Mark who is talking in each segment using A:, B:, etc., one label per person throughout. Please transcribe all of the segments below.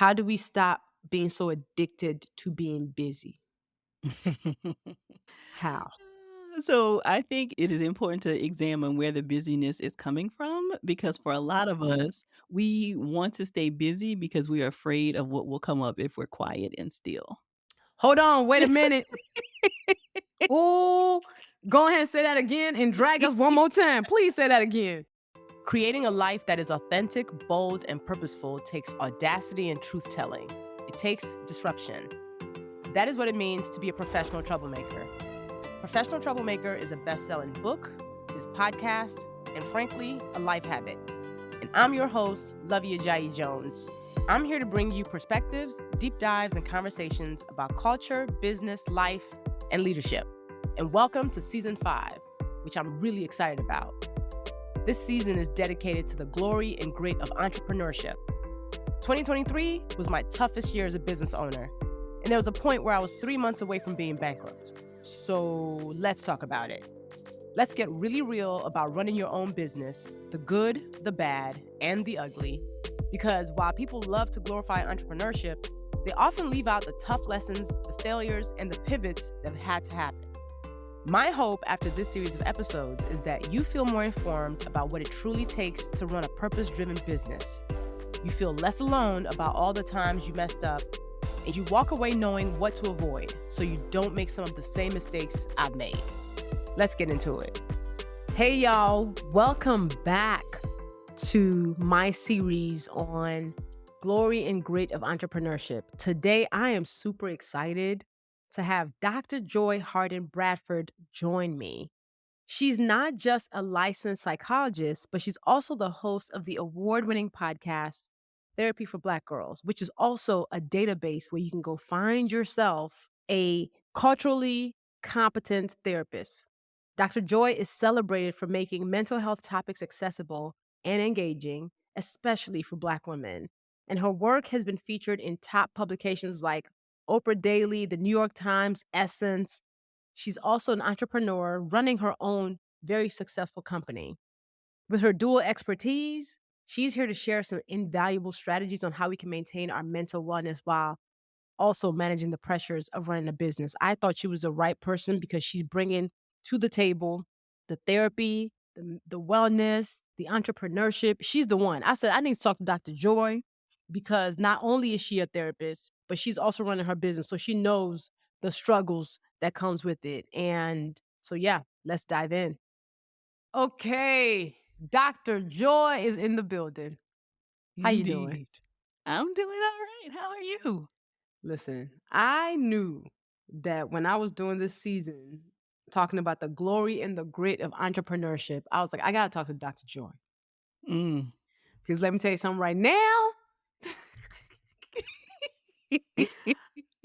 A: How do we stop being so addicted to being busy? How?
B: So I think it is important to examine where the busyness is coming from because for a lot of us, we want to stay busy because we are afraid of what will come up if we're quiet and still.
A: Hold on, wait a minute. Oh, go ahead and say that again and drag us one more time. Please say that again. Creating a life that is authentic, bold, and purposeful takes audacity and truth telling. It takes disruption. That is what it means to be a professional troublemaker. Professional Troublemaker is a best selling book, this podcast, and frankly, a life habit. And I'm your host, Luvvie Ajayi Jones. I'm here to bring you perspectives, deep dives, and conversations about culture, business, life, and leadership. And welcome to season 5, which I'm really excited about. This season is dedicated to the glory and grit of entrepreneurship. 2023 was my toughest year as a business owner, and there was a point where I was 3 months away from being bankrupt. So let's talk about it. Let's get really real about running your own business, the good, the bad, and the ugly. Because while people love to glorify entrepreneurship, they often leave out the tough lessons, the failures, and the pivots that have had to happen. My hope after this series of episodes is that you feel more informed about what it truly takes to run a purpose-driven business. You feel less alone about all the times you messed up, and you walk away knowing what to avoid so you don't make some of the same mistakes I've made. Let's get into it. Hey, y'all. Welcome back to my series on glory and grit of entrepreneurship. Today, I am super excited to have Dr. Joy Harden Bradford join me. She's not just a licensed psychologist, but she's also the host of the award-winning podcast, Therapy for Black Girls, which is also a database where you can go find yourself a culturally competent therapist. Dr. Joy is celebrated for making mental health topics accessible and engaging, especially for Black women. And her work has been featured in top publications like Oprah Daily, the New York Times, Essence. She's also an entrepreneur running her own very successful company. With her dual expertise, she's here to share some invaluable strategies on how we can maintain our mental wellness while also managing the pressures of running a business. I thought she was the right person because she's bringing to the table the therapy, the wellness, the entrepreneurship. She's the one. I said, I need to talk to Dr. Joy because not only is she a therapist, but she's also running her business. So she knows the struggles that comes with it. And so, yeah, let's dive in. Okay. Dr. Joy is in the building. How you doing?
B: Indeed. I'm doing all right. How are you?
A: Listen, I knew that when I was doing this season, talking about the glory and the grit of entrepreneurship, I was like, I gotta talk to Dr. Joy.
B: Mm.
A: Because let me tell you something right now.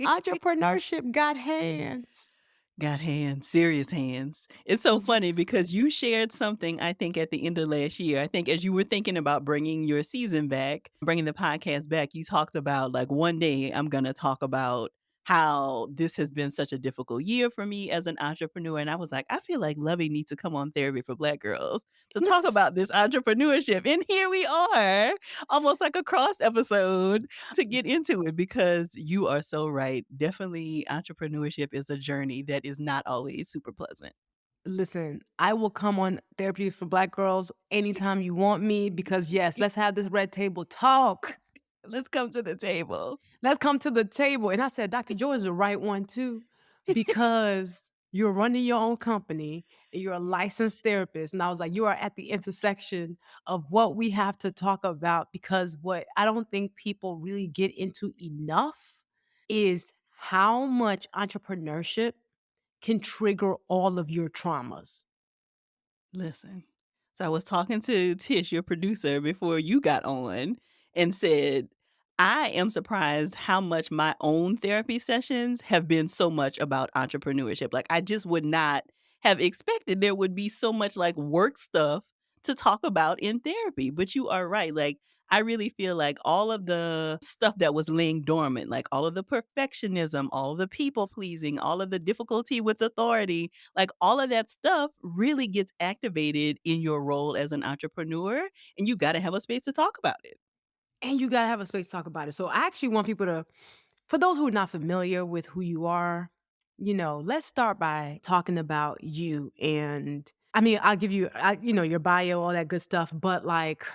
A: Entrepreneurship got hands.
B: Got hands, serious hands. It's so funny because you shared something, I think, at the end of last year. I think as you were thinking about bringing your season back, bringing the podcast back, you talked about, like, "One day I'm gonna talk about how this has been such a difficult year for me as an entrepreneur," and I was like, "I feel like Lovey needs to come on Therapy for Black Girls to talk about this entrepreneurship," and here we are, almost like a cross episode to get into it because you are so right. Definitely, entrepreneurship is a journey that is not always super pleasant.
A: Listen, I will come on Therapy for Black Girls anytime you want me because, yes, let's have this red table talk.
B: Let's come to the table.
A: Let's come to the table. And I said, Dr. Joy is the right one too, because you're running your own company and you're a licensed therapist. And I was like, you are at the intersection of what we have to talk about because what I don't think people really get into enough is how much entrepreneurship can trigger all of your traumas.
B: Listen. So I was talking to Tish, your producer, before you got on and said, I am surprised how much my own therapy sessions have been so much about entrepreneurship. Like, I just would not have expected there would be so much like work stuff to talk about in therapy. But you are right. Like, I really feel like all of the stuff that was laying dormant, like all of the perfectionism, all of the people pleasing, all of the difficulty with authority, like, all of that stuff really gets activated in your role as an entrepreneur, and you gotta have a space to talk about it.
A: and you gotta have a space to talk about it. So I actually want people to, for those who are not familiar with who you are, let's start by talking about you. And I mean, I'll give you, your bio, all that good stuff. But like,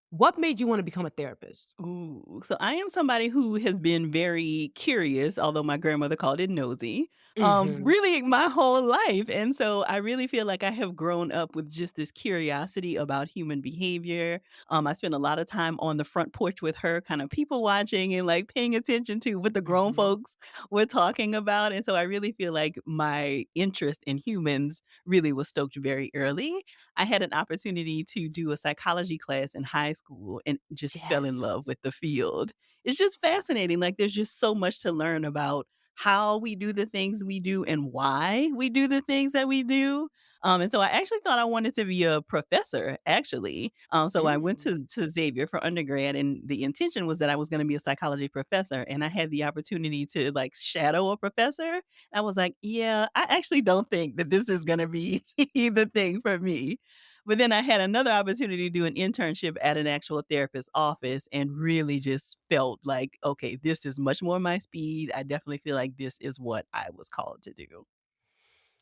A: what made you want to become a therapist?
B: Ooh, so I am somebody who has been very curious, although my grandmother called it nosy,
A: Hmm.
B: really my whole life. And so I really feel like I have grown up with just this curiosity about human behavior. I spent a lot of time on the front porch with her, kind of people watching and like paying attention to what the grown
A: Hmm.
B: folks were talking about. And so I really feel like my interest in humans really was stoked very early. I had an opportunity to do a psychology class in high school and just fell in
A: Yes.
B: love with the field. It's just fascinating. Like, there's just so much to learn about how we do the things we do and why we do the things that we do. And so I actually thought I wanted to be a professor, actually. So I went
A: Mm.
B: to Xavier for undergrad, and the intention was that I was going to be a psychology professor. And I had the opportunity to like shadow a professor. I was like, yeah, I actually don't think that this is going to be the thing for me. But then I had another opportunity to do an internship at an actual therapist's office and really just felt like, okay, this is much more my speed. I definitely feel like this is what I was called to do.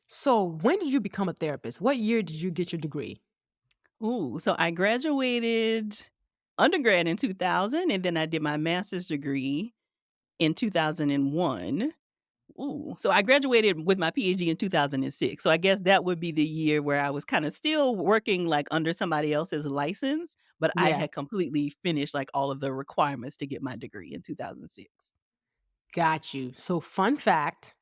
A: So when did you become a therapist? What year did you get your degree?
B: Ooh, so I graduated undergrad in 2000, and then I did my master's degree in 2001. Ooh, so I graduated with my PhD in 2006. So I guess that would be the year where I was kinda still working, like, under somebody else's license, but I
A: Yeah.
B: had completely finished, like, all of the requirements to get my degree in 2006.
A: Got you. So, fun fact,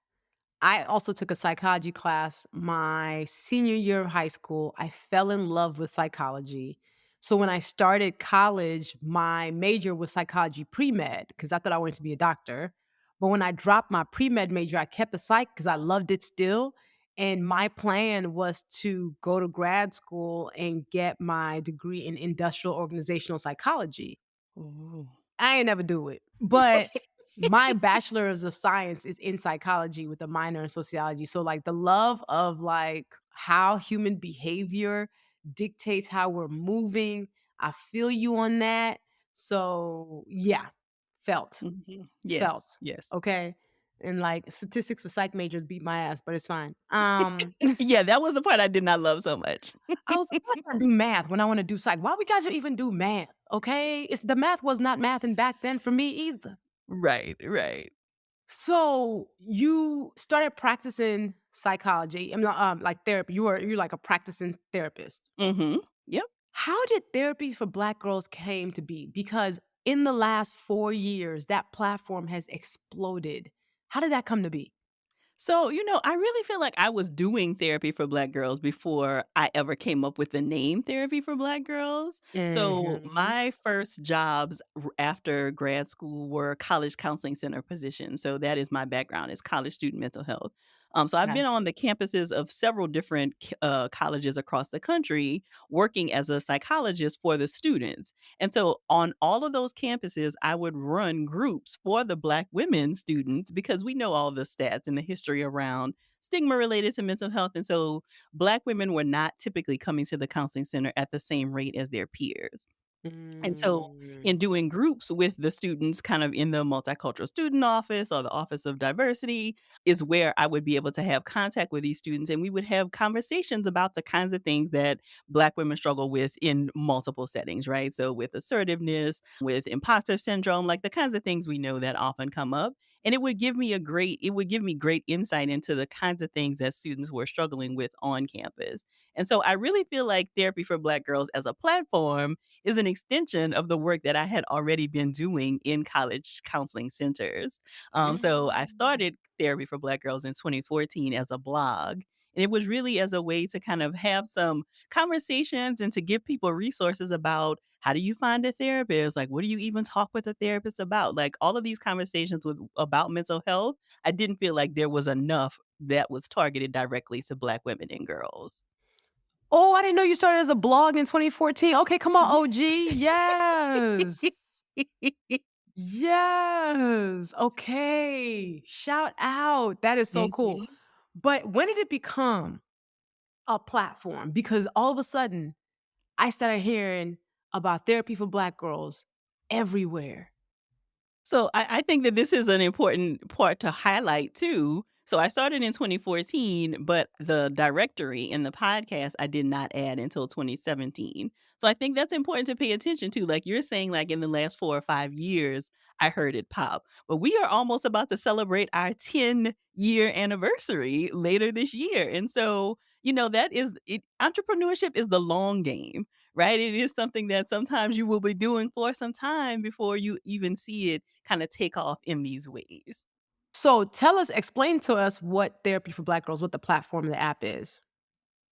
A: I also took a psychology class my senior year of high school. I fell in love with psychology. So, when I started college, my major was psychology pre med because I thought I wanted to be a doctor. But when I dropped my pre med major, I kept the psych because I loved it still. And my plan was to go to grad school and get my degree in industrial organizational psychology.
B: Ooh.
A: I ain't never do it, but my bachelor's of science is in psychology with a minor in sociology. So like the love of like how human behavior dictates how we're moving. I feel you on that. So yeah, felt,
B: Mhm.
A: felt.
B: Yes, yes.
A: Okay. And like statistics for psych majors beat my ass, but it's fine.
B: Yeah, that was the part I did not love so much.
A: I was like, why do I do math when I want to do psych? Why we guys even do math? Okay. It's the math was not math and back then for me either.
B: Right, right.
A: So you started practicing psychology. I'm not like therapy. You're like a practicing therapist.
B: Mhm. Yep.
A: How did therapies for black girls came to be? Because in the last 4 years, that platform has exploded. How did that come to be?
B: So, I really feel like I was doing therapy for Black girls before I ever came up with the name therapy for Black girls. So,
A: Hmm.
B: my first jobs after grad school were college counseling center positions. So, that is my background is college student mental health. So I've been on the campuses of several different colleges across the country working as a psychologist for the students. And so on all of those campuses, I would run groups for the Black women students because we know all the stats and the history around stigma related to mental health. And so Black women were not typically coming to the counseling center at the same rate as their peers. And so,
A: Mm.
B: in doing groups with the students kind of in the multicultural student office or the office of diversity is where I would be able to have contact with these students and we would have conversations about the kinds of things that Black women struggle with in multiple settings, right? So, with assertiveness, with imposter syndrome, like the kinds of things we know that often come up. And it would give me great insight into the kinds of things that students were struggling with on campus. And so I really feel like therapy for Black girls as a platform is an extension of the work that I had already been doing in college counseling centers. So I
A: Mm.
B: started Therapy for Black Girls in 2014 as a blog. And it was really as a way to kind of have some conversations and to give people resources about how do you find a therapist? Like, what do you even talk with a therapist about? Like, all of these conversations about mental health, I didn't feel like there was enough that was targeted directly to Black women and girls.
A: Oh, I didn't know you started as a blog in 2014. Okay, come on, OG. Yes.
B: Yes.
A: Yes. Okay. Shout out. That is so cool.
B: Mhm.
A: But when did it become a platform? Because all of a sudden, I started hearing about therapy for black girls. everywhere.
B: So I think that this is an important part to highlight too. So I started in 2014, but the directory in the podcast I did not add until 2017. So I think that's important to pay attention to. Like you're saying, like in the last 4 or 5 years, I heard it pop. But we are almost about to celebrate our 10-year anniversary later this year. And so, that is it. Entrepreneurship is the long game, right? It is something that sometimes you will be doing for some time before you even see it kinda take off in these ways.
A: So explain to us what Therapy for Black Girls, what the platform, the app is.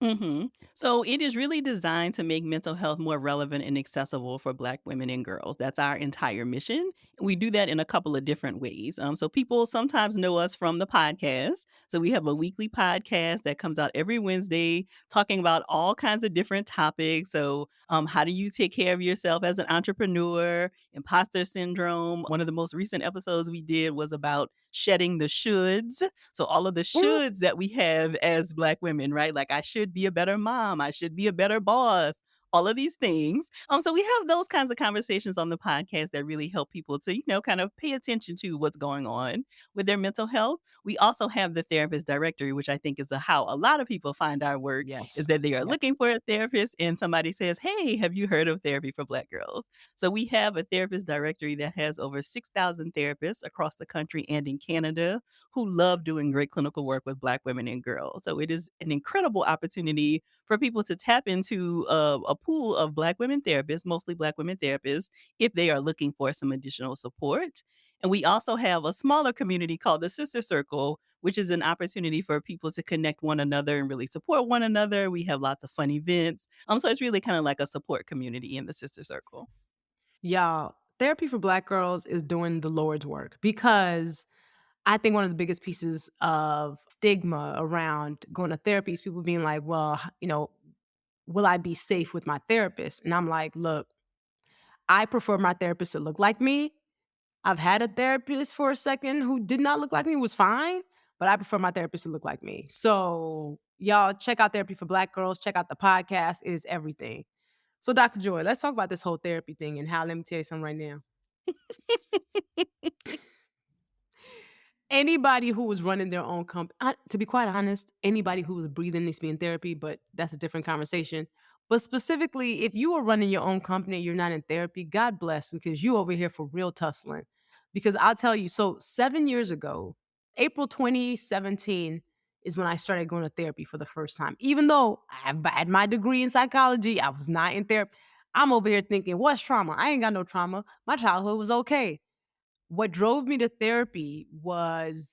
B: Mhm. So it is really designed to make mental health more relevant and accessible for Black women and girls. That's our entire mission. We do that in a couple of different ways. So people sometimes know us from the podcast. So we have a weekly podcast that comes out every Wednesday talking about all kinds of different topics. So how do you take care of yourself as an entrepreneur? Imposter syndrome. One of the most recent episodes we did was about shedding the shoulds. So all of the
A: Mm.
B: shoulds that we have as Black women, right? Like I should be a better mom, I should be a better boss, all of these things. So we have those kinds of conversations on the podcast that really help people to, kind of pay attention to what's going on with their mental health. We also have the therapist directory, which I think is how a lot of people find our work is
A: Yes.
B: that they are
A: Yes.
B: looking for a therapist and somebody says, "Hey, have you heard of Therapy for Black Girls?" So we have a therapist directory that has over 6,000 therapists across the country and in Canada who love doing great clinical work with Black women and girls. So it is an incredible opportunity for people to tap into a pool of Black women therapists, mostly Black women therapists, if they are looking for some additional support. And we also have a smaller community called the Sister Circle, which is an opportunity for people to connect one another and really support one another. We have lots of fun events. So it's really kind of like a support community in the Sister Circle.
A: Y'all, Therapy for Black Girls is doing the Lord's work because I think one of the biggest pieces of stigma around going to therapy is people being like, well, will I be safe with my therapist? And I'm like, look, I prefer my therapist to look like me. I've had a therapist for a second who did not look like me, was fine, but I prefer my therapist to look like me. So, y'all, check out Therapy for Black Girls, check out the podcast. It is everything. So, Dr. Joy, let's talk about this whole therapy thing and how, let me tell you something right now. Anybody who was running their own company, to be quite honest, anybody who was breathing needs to be in therapy, but that's a different conversation. But specifically, if you are running your own company, you're not in therapy, God bless, because you over here for real tussling. Because I'll tell you, so 7 years ago, April 2017 is when I started going to therapy for the first time. Even though I had my degree in psychology, I was not in therapy. I'm over here thinking, what's trauma? I ain't got no trauma. My childhood was okay. What drove me to therapy was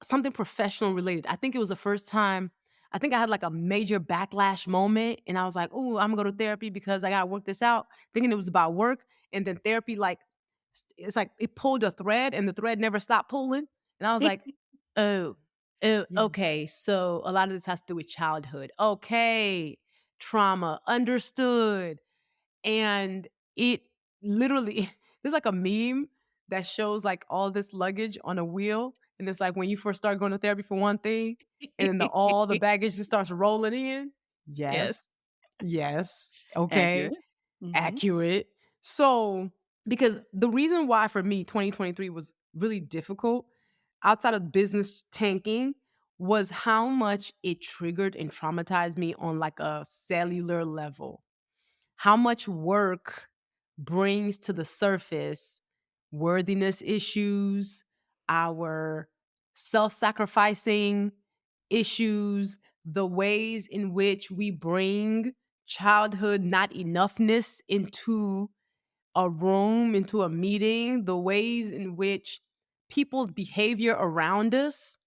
A: something professional related. I think it was the first time I think I had like a major backlash moment and I was like, "Oh, I'm gonna go to therapy because I gotta work this out," thinking it was about work. And then therapy, like, it's like it pulled a thread and the thread never stopped pulling. And I was like, oh, oh,
B: Yeah.
A: okay. So a lot of this has to do with childhood. Okay. Trauma. Understood. And it literally there's like a meme that shows like all this luggage on a wheel, and it's like when you first start going to therapy for one thing, and then all the baggage just starts rolling in.
B: Yes,
A: Yes. Yes. Okay.
B: accurate. Mhm.
A: Accurate. So, because the reason why for me 2023 was really difficult outside of business tanking was how much it triggered and traumatized me on like a cellular level, how much work brings to the surface worthiness issues, our self sacrificing issues, the ways in which we bring childhood not enoughness into a room, into a meeting, the ways in which people's behavior around us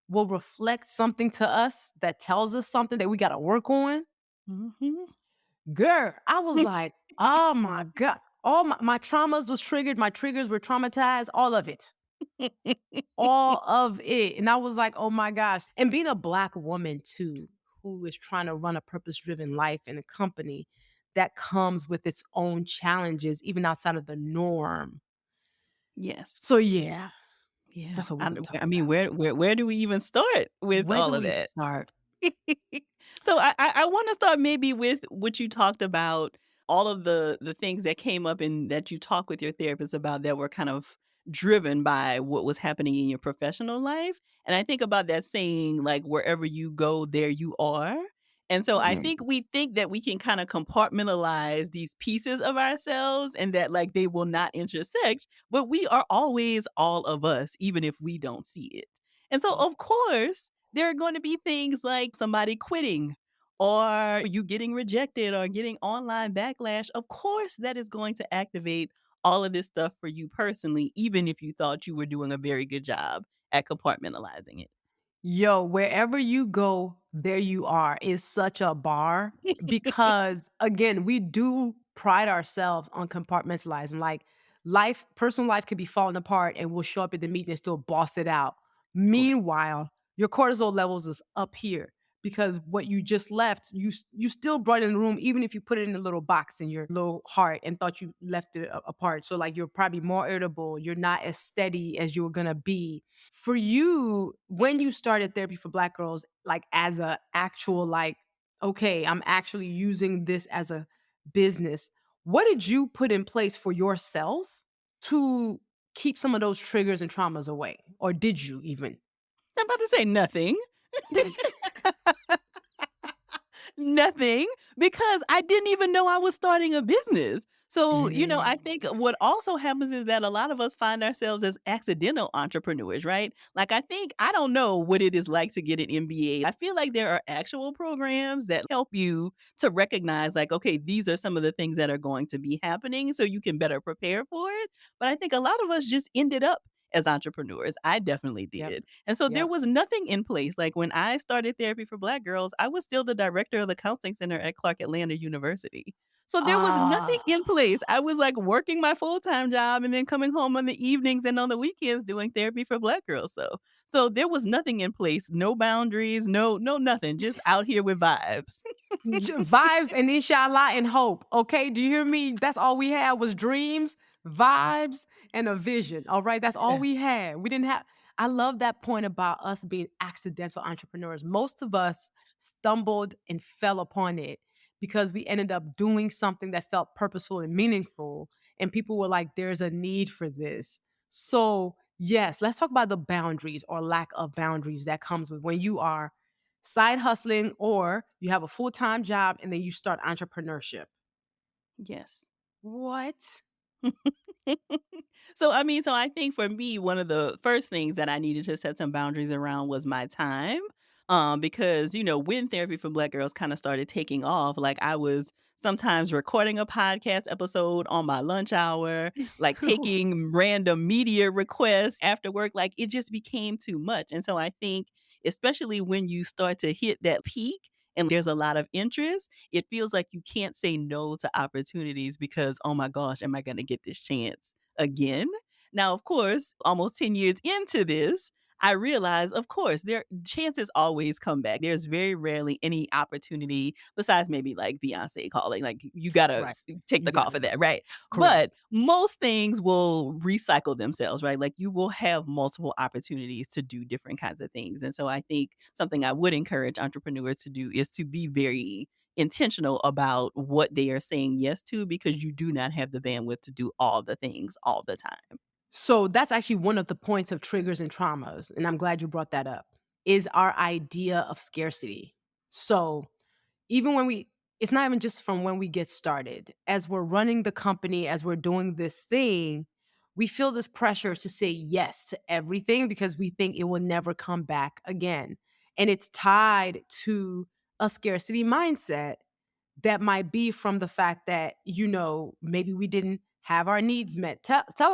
A: will reflect something to us that tells us something that we got to work on.
B: Mhm.
A: Girl, I was like, "Oh my god." All my traumas was triggered, my triggers were traumatized, all of it. All of it. And I was like, "Oh my gosh." And being a Black woman too, who is trying to run a purpose-driven life in a company that comes with its own challenges, even outside of the norm.
B: Yes.
A: So yeah,
B: Yeah.
A: that's what we're
B: I
A: gonna talk
B: I
A: about.
B: mean, where do we even start with
A: Where do
B: all of
A: we
B: that?
A: start?
B: So I wanna start maybe with what you talked about all of the things that came up and that you talk with your therapist about that were kind of driven by what was happening in your professional life. And I think about that saying, like, wherever you go, there you are. And so I
A: Mhm.
B: think we think that we can kind of compartmentalize these pieces of ourselves and that like they will not intersect, but we are always all of us, even if we don't see it. And so, of course, there are going to be things like somebody quitting or you getting rejected or getting online backlash. Of course, that is going to activate all of this stuff for you personally, even if you thought you were doing a very good job at compartmentalizing
A: Yo, wherever you go, there you are is such a bar
B: it.
A: because again, we do pride ourselves on compartmentalizing. Like life, personal life could be falling apart and we'll show up at the meeting and still boss it out.
B: Of course.
A: Meanwhile, your cortisol levels is up here because what you just left, you still brought it in the room, even if you put it in a little box in your little heart and thought you left it apart. So like you're probably more irritable, you're not as steady as you were gonna be for you, when you started therapy for Black girls, like as a actual like, okay, I'm actually using this as a business. What did you put in place for yourself to keep some of those triggers and traumas away? Or did you even?
B: I'm about to say nothing. Nothing, because I didn't even know I was starting a business. So, I
A: Mm.
B: think what also happens is that a lot of us find ourselves as accidental entrepreneurs, right? Like, I don't know what it is like to get an MBA. I feel like there are actual programs that help you to recognize, like, okay, these are some of the things that are going to be happening so you can better prepare for it. But I think a lot of us just ended up as entrepreneurs. I definitely
A: Yep.
B: did. And so there
A: Yep.
B: was nothing in place. Like when I started therapy for Black girls, I was still the director of the counseling center at Clark Atlanta University. So there was nothing
A: Ah.
B: in place. I was like working my full-time job and then coming home on the evenings and on the weekends doing therapy for Black girls. So there was nothing in place, no boundaries, no nothing, just out here with vibes.
A: Vibes and inshallah and hope. Okay. Do you hear me? That's all we had was dreams, vibes, and a vision. All right. That's all
B: Yeah.
A: we had. We didn't have. I love that point about us being accidental entrepreneurs. Most of us stumbled and fell upon it because we ended up doing something that felt purposeful and meaningful. And people were like, there's a need for this. So, yes, let's talk about the boundaries or lack of boundaries that comes with when you are side hustling or you have a full-time job and then you start entrepreneurship.
B: Yes.
A: What?
B: So I think for me, one of the first things that I needed to set some boundaries around was my time. Because, when Therapy for Black Girls kind of started taking off, like I was sometimes recording a podcast episode on my lunch hour, like taking random media requests after work, like it just became too much. And so I think, especially when you start to hit that peak and there's a lot of interest, it feels like you can't say no to opportunities because, oh my gosh, am I going to get this chance again? Now, of course, almost 10 years into this, I realize, of course, there chances always come back. There's very rarely any opportunity besides maybe like Beyonce calling. Like you gotta
A: Right.
B: take
A: You
B: the call
A: gotta
B: for
A: know.
B: that, right?
A: Correct.
B: But most things will recycle themselves, right? Like you will have multiple opportunities to do different kinds of things. And so I think something I would encourage entrepreneurs to do is to be very intentional about what they are saying yes to because you do not have the bandwidth to do all the things all the time.
A: So that's actually one of the points of triggers and traumas, and I'm glad you brought that up, is our idea of scarcity. So even when we it's not even just from when we get started. As we're running the company, as we're doing this thing, we feel this pressure to say yes to everything because we think it will never come back again. And it's tied to a scarcity mindset that might be from the fact that, maybe we didn't have our needs met.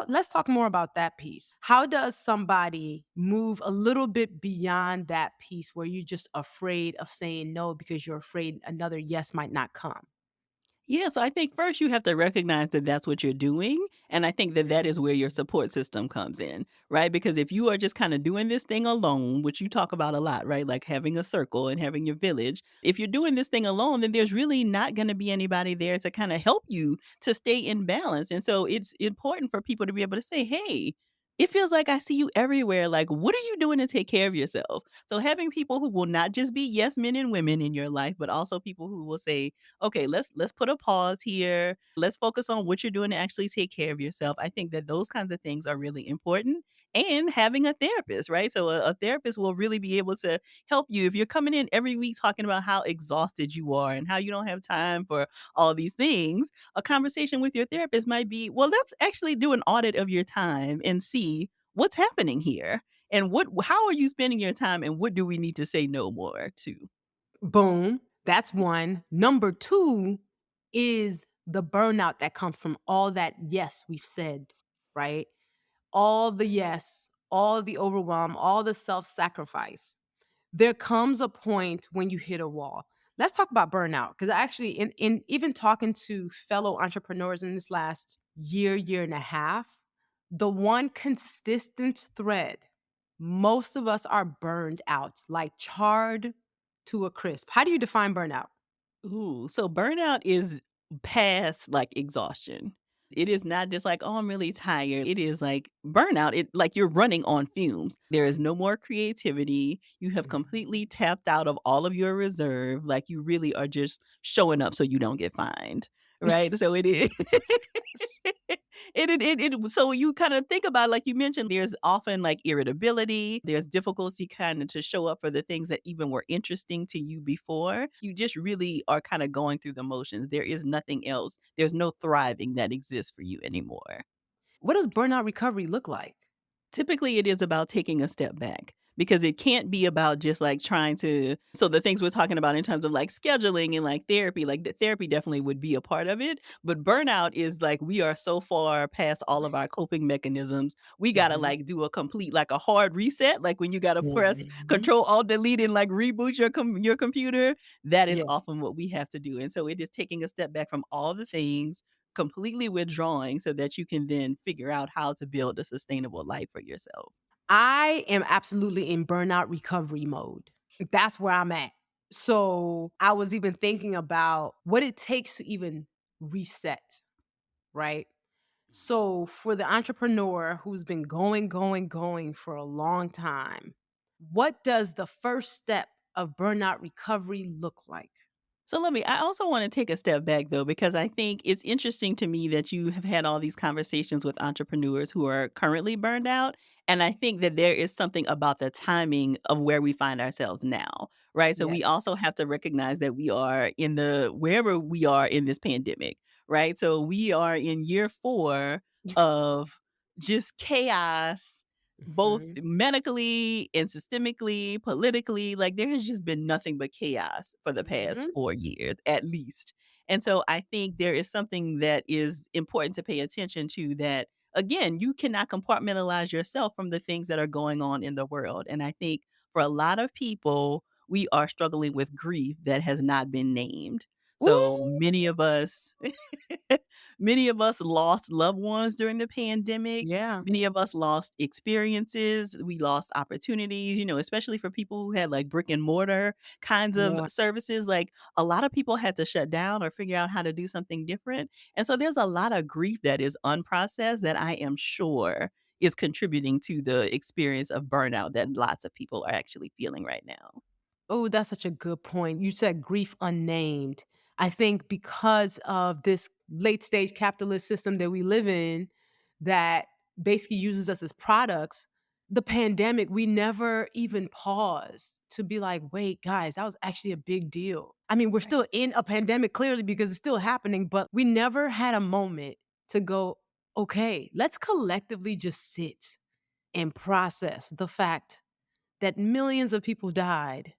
A: Let's talk more about that piece. How does somebody move a little bit beyond that piece where you're just afraid of saying no because you're afraid another yes might not come?
B: Yeah, so I think first you have to recognize that that's what you're doing. And I think that that is where your support system comes in, right? Because if you are just kind of doing this thing alone, which you talk about a lot, right? Like having a circle and having your village. If you're doing this thing alone, then there's really not going to be anybody there to kind of help you to stay in balance. And so it's important for people to be able to say, hey, it feels like I see you everywhere. Like, what are you doing to take care of yourself? So having people who will not just be yes men and women in your life, but also people who will say, okay, let's put a pause here. Let's focus on what you're doing to actually take care of yourself. I think that those kinds of things are really important. And having a therapist, right? So a therapist will really be able to help you if you're coming in every week talking about how exhausted you are and how you don't have time for all these things. A conversation with your therapist might be, well, let's actually do an audit of your time and see what's happening here and how are you spending your time and what do we need to say no more to.
A: Boom. That's one. Number two is the burnout that comes from all that yes we've said, right? All the yes, all the overwhelm, all the self sacrifice. There comes a point when you hit a wall. Let's talk about burnout because actually, in even talking to fellow entrepreneurs in this last year and a half, the one consistent thread, most of us are burned out, like charred to a crisp. How do you define burnout?
B: Ooh, so burnout is past like exhaustion. It is not just like, oh, I'm really tired. It is like burnout. It like you're running on fumes. There is no more creativity. You have completely tapped out of all of your reserve. Like you really are just showing up so you don't get fined. Right. So it is. So you kind of think about, like you mentioned, there's often like irritability, there's difficulty kind of to show up for the things that even were interesting to you before. You just really are kind of going through the motions. There is nothing else. There's no thriving that exists for you anymore.
A: What does burnout recovery look like?
B: Typically, it is about taking a step back because it can't be about just like trying to. So, the things we're talking about in terms of like scheduling and like the therapy definitely would be a part of it. But burnout is like we are so far past all of our coping mechanisms. We got to
A: Mhm.
B: like do a complete, like a hard reset, like when you got to press
A: Mhm.
B: Control Alt Delete and like reboot your computer. That is
A: Yeah.
B: often what we have to do. And so, it is taking a step back from all the things, completely withdrawing so that you can then figure out how to build a sustainable life for yourself.
A: I am absolutely in burnout recovery mode. That's where I'm at. So I was even thinking about what it takes to even reset, right? So for the entrepreneur who's been going for a long time, what does the first step of burnout recovery look like?
B: So I also want to take a step back though, because I think it's interesting to me that you have had all these conversations with entrepreneurs who are currently burned out. And I think that there is something about the timing of where we find ourselves now, right? So
A: Yes.
B: we also have to recognize that we are wherever we are in this pandemic, right? So we are in year 4 of just chaos, both
A: Mhm.
B: medically and systemically, politically. Like there has just been nothing but chaos for the past
A: Mhm.
B: 4 years at least. And so I think there is something that is important to pay attention to, that again, you cannot compartmentalize yourself from the things that are going on in the world. And I think for a lot of people, we are struggling with grief that has not been named. So
A: Ooh,
B: many of us lost loved ones during the pandemic.
A: yeah.
B: Many of us lost experiences. We lost opportunities, especially for people who had like brick and mortar kinds of
A: Yeah.
B: services. Like a lot of people had to shut down or figure out how to do something different. And so there's a lot of grief that is unprocessed that I am sure is contributing to the experience of burnout that lots of people are actually feeling right now.
A: Oh, that's such a good point. You said grief unnamed. I think because of this late stage capitalist system that we live in that basically uses us as products, the pandemic, we never even paused to be like, wait, guys, that was actually a big deal. I mean, we're still
B: Right.
A: in a pandemic clearly because it's still happening, but we never had a moment to go, okay, let's collectively just sit and process the fact that millions of people died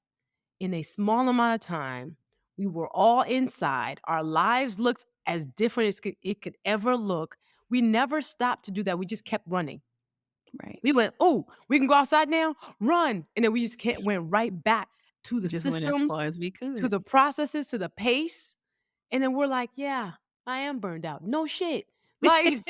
A: in a small amount of time. We were all inside. Our lives looked as different as it could ever look. We never stopped to do that. We just kept running.
B: Right.
A: We went, oh, we can go outside now? Run. And then we just went right back to the
B: Just went as
A: systems,
B: far as we
A: to
B: could.
A: the processes, to the pace. And then we're like, yeah, I am burned out. No shit. Like,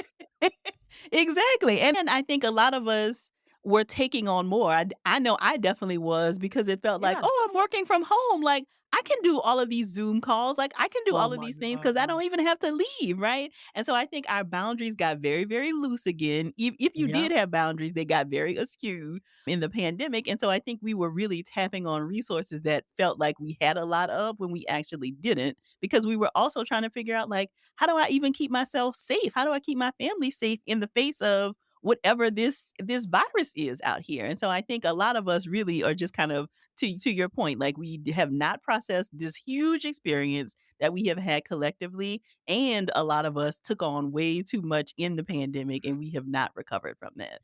B: Exactly, and I think a lot of us were taking on more. I know I definitely was because it felt like,
A: Yeah.
B: "Oh, I'm working from home, like, I can do all of these Zoom calls, like, I can do
A: Oh
B: all of
A: my
B: these things because I
A: God.
B: don't even have to leave," right? And so I think our boundaries got very, very loose again. If you
A: Yeah.
B: did have boundaries, they got very askew in the pandemic, and so I think we were really tapping on resources that felt like we had a lot of when we actually didn't, because we were also trying to figure out, like, how do I even keep myself safe? How do I keep my family safe in the face of whatever this virus is out here? And so I think a lot of us really are just kind of, to your point, like, have not processed this huge experience that we have had collectively, and a lot of us took on way too much in the pandemic, and we have not recovered from that.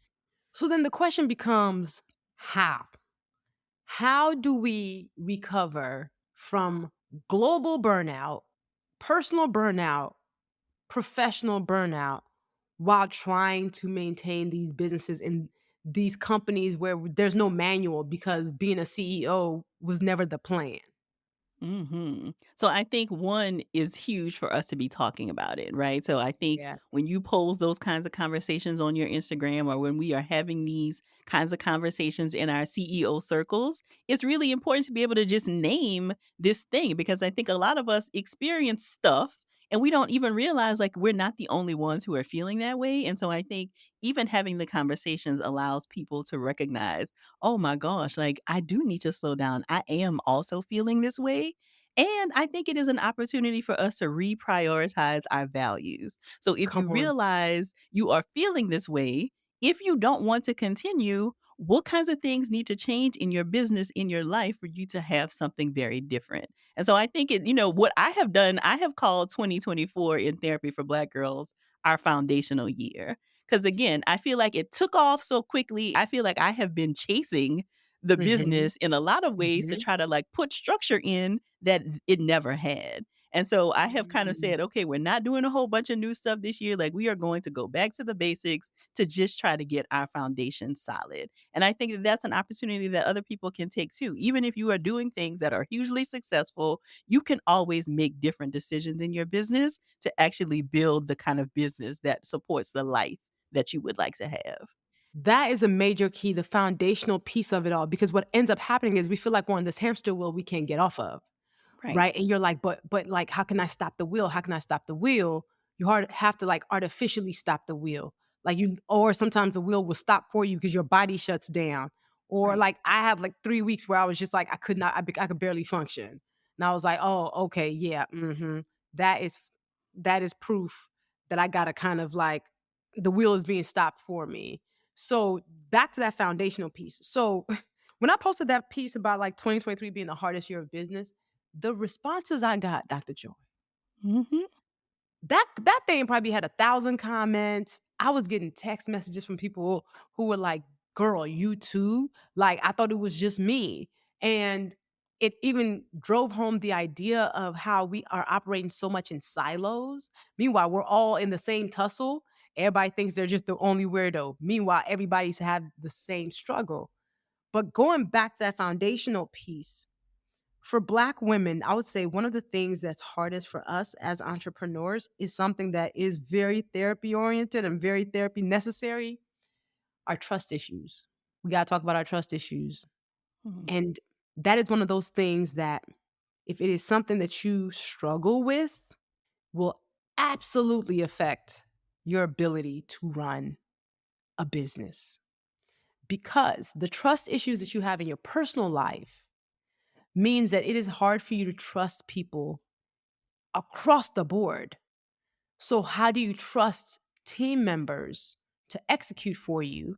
A: So then the question becomes how? How do we recover from global burnout, personal burnout, professional burnout while trying to maintain these businesses in these companies where there's no manual because being a CEO was never the plan?
B: So I think one is huge for us to be talking about it, right? So I think
A: Yeah.
B: when you pose those kinds of conversations on your Instagram, or when we are having these kinds of conversations in our CEO circles, it's really important to be able to just name this thing, because I think a lot of us experience stuff and we don't even realize, like, we're not the only ones who are feeling that way. And so I think even having the conversations allows people to recognize, oh my gosh, like, I do need to slow down. I am also feeling this way, and I think it is an opportunity for us to reprioritize our values. So if
A: Come
B: you
A: on.
B: realize you are feeling this way, if you don't want to continue, what kinds of things need to change in your business, in your life, for you to have something very different? And so I think what I have done, I have called 2024 in therapy for Black girls our foundational year. Because again, I feel like it took off so quickly. I feel like I have been chasing the
A: Mhm.
B: business in a lot of ways to
A: Mhm.
B: try to, like, put structure in that it never had. And so I have kind of
A: Mm.
B: said, okay, we're not doing a whole bunch of new stuff this year. Like, we are going to go back to the basics to just try to get our foundation solid. And I think that that's an opportunity that other people can take too. Even if you are doing things that are hugely successful, you can always make different decisions in your business to actually build the kind of business that supports the life that you would like to have.
A: That is a major key, the foundational piece of it all, because what ends up happening is we feel like we're on this hamster wheel we can't get off of.
B: Right.
A: Right? And you're like, but, like, how can I stop the wheel? How can I stop the wheel?" You have to, like, artificially stop the wheel. Like, or sometimes the wheel will stop for you because your body shuts down. Or,
B: Right.
A: like, I have, like, 3 weeks where I was just like, I could not I could barely function. And I was like, "Oh, okay, yeah, mhm. That is that is proof that I gotta kind of, like, the wheel is being stopped for me." So, back to that foundational piece. So, when I posted that piece about, like, 2023 being the hardest year of business, the responses I got, Dr. Joy,
B: Mhm.
A: that thing probably had 1,000 comments. I was getting text messages from people who were like, "Girl, you too?" Like, I thought it was just me. And it even drove home the idea of how we are operating so much in silos. Meanwhile, we're all in the same tussle. Everybody thinks they're just the only weirdo. Meanwhile, everybody's had the same struggle. But going back to that foundational piece, for Black women, I would say one of the things that's hardest for us as entrepreneurs is something that is very therapy oriented and very therapy necessary, our trust issues. We got to talk about our trust issues.
B: Mhm.
A: And that is one of those things that, if it is something that you struggle with, will absolutely affect your ability to run a business, because the trust issues that you have in your personal life means that it is hard for you to trust people across the board. So, how do you trust team members to execute for you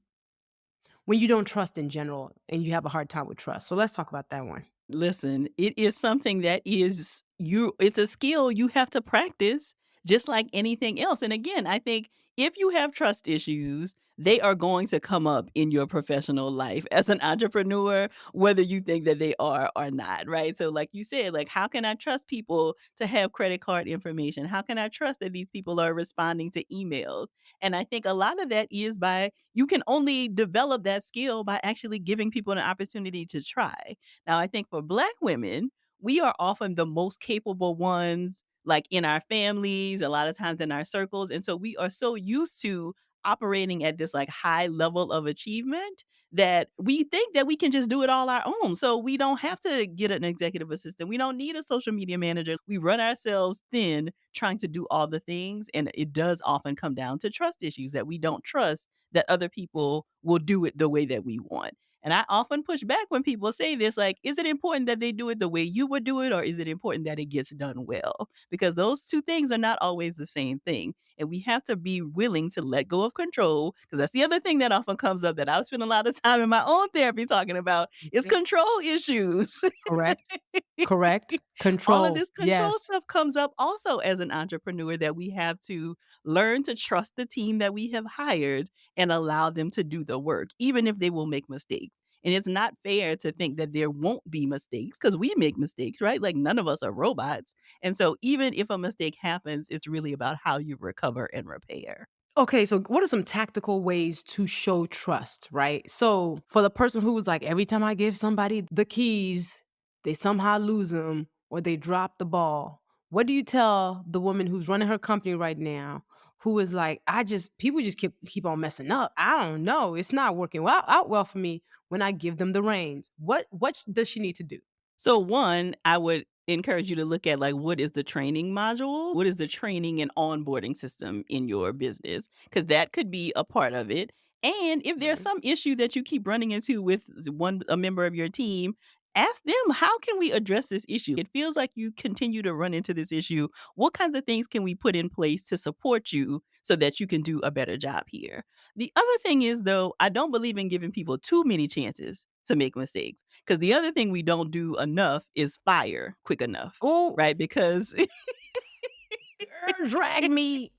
A: when you don't trust in general and you have a hard time with trust? So, let's talk about that one.
B: Listen, it is something that is it's a skill you have to practice just like anything else. And again, I think if you have trust issues, they are going to come up in your professional life as an entrepreneur, whether you think that they are or not, right? So like you said, like, how can I trust people to have credit card information? How can I trust that these people are responding to emails? And I think a lot of that is by, you can only develop that skill by actually giving people an opportunity to try. Now, I think for Black women, we are often the most capable ones, like, in our families, a lot of times in our circles. And so we are so used to operating at this like high level of achievement that we think that we can just do it all our own. So we don't have to get an executive assistant. We don't need a social media manager. We run ourselves thin trying to do all the things. And it does often come down to trust issues that we don't trust that other people will do it the way that we want. And I often push back when people say this, like, is it important that they do it the way you would do it, or is it important that it gets done well? Because those two things are not always the same thing. And we have to be willing to let go of control. Because that's the other thing that often comes up that I've spent a lot of time in my own therapy talking about is
A: Mhm.
B: control issues.
A: Correct. Correct.
B: All of
A: Control.
B: this control
A: Yes.
B: stuff comes up also as an entrepreneur that we have to learn to trust the team that we have hired and allow them to do the work, even if they will make mistakes. And it's not fair to think that there won't be mistakes because we make mistakes, right? Like none of us are robots. And so even if a mistake happens, it's really about how you recover and repair.
A: Okay, so what are some tactical ways to show trust, right? So for the person who was like, every time I give somebody the keys, they somehow lose them or they drop the ball. What do you tell the woman who's running her company right now, who is like, people just keep on messing up. I don't know, it's not working out well for me when I give them the reins. What does she need to do?
B: So one, I would encourage you to look at like what is the training module? What is the training and onboarding system in your business? Because that could be a part of it. And if there's
A: Mhm.
B: some issue that you keep running into with one a member of your team, ask them how can we address this issue? It feels like you continue to run into this issue. What kinds of things can we put in place to support you so that you can do a better job here? The other thing is though, I don't believe in giving people too many chances to make mistakes. Because the other thing we don't do enough is fire quick enough,
A: Oh,
B: right? Because
A: girl, drag me.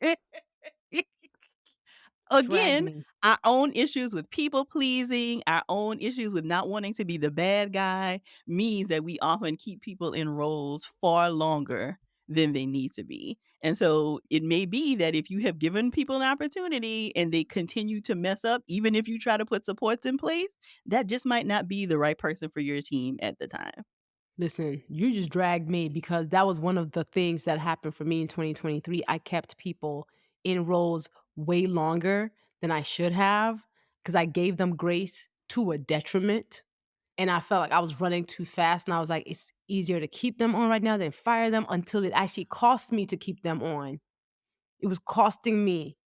A: Drag
B: again,
A: me.
B: our own issues with people pleasing, our own issues with not wanting to be the bad guy means that we often keep people in roles far longer than they need to be. And so it may be that if you have given people an opportunity and they continue to mess up, even if you try to put supports in place, that just might not be the right person for your team at the time.
A: Listen, you just dragged me because that was one of the things that happened for me in 2023. I kept people in roles way longer than I should have because I gave them grace to a detriment. And I felt like I was running too fast. And I was like, it's easier to keep them on right now than fire them until it actually cost me to keep them on. It was costing me,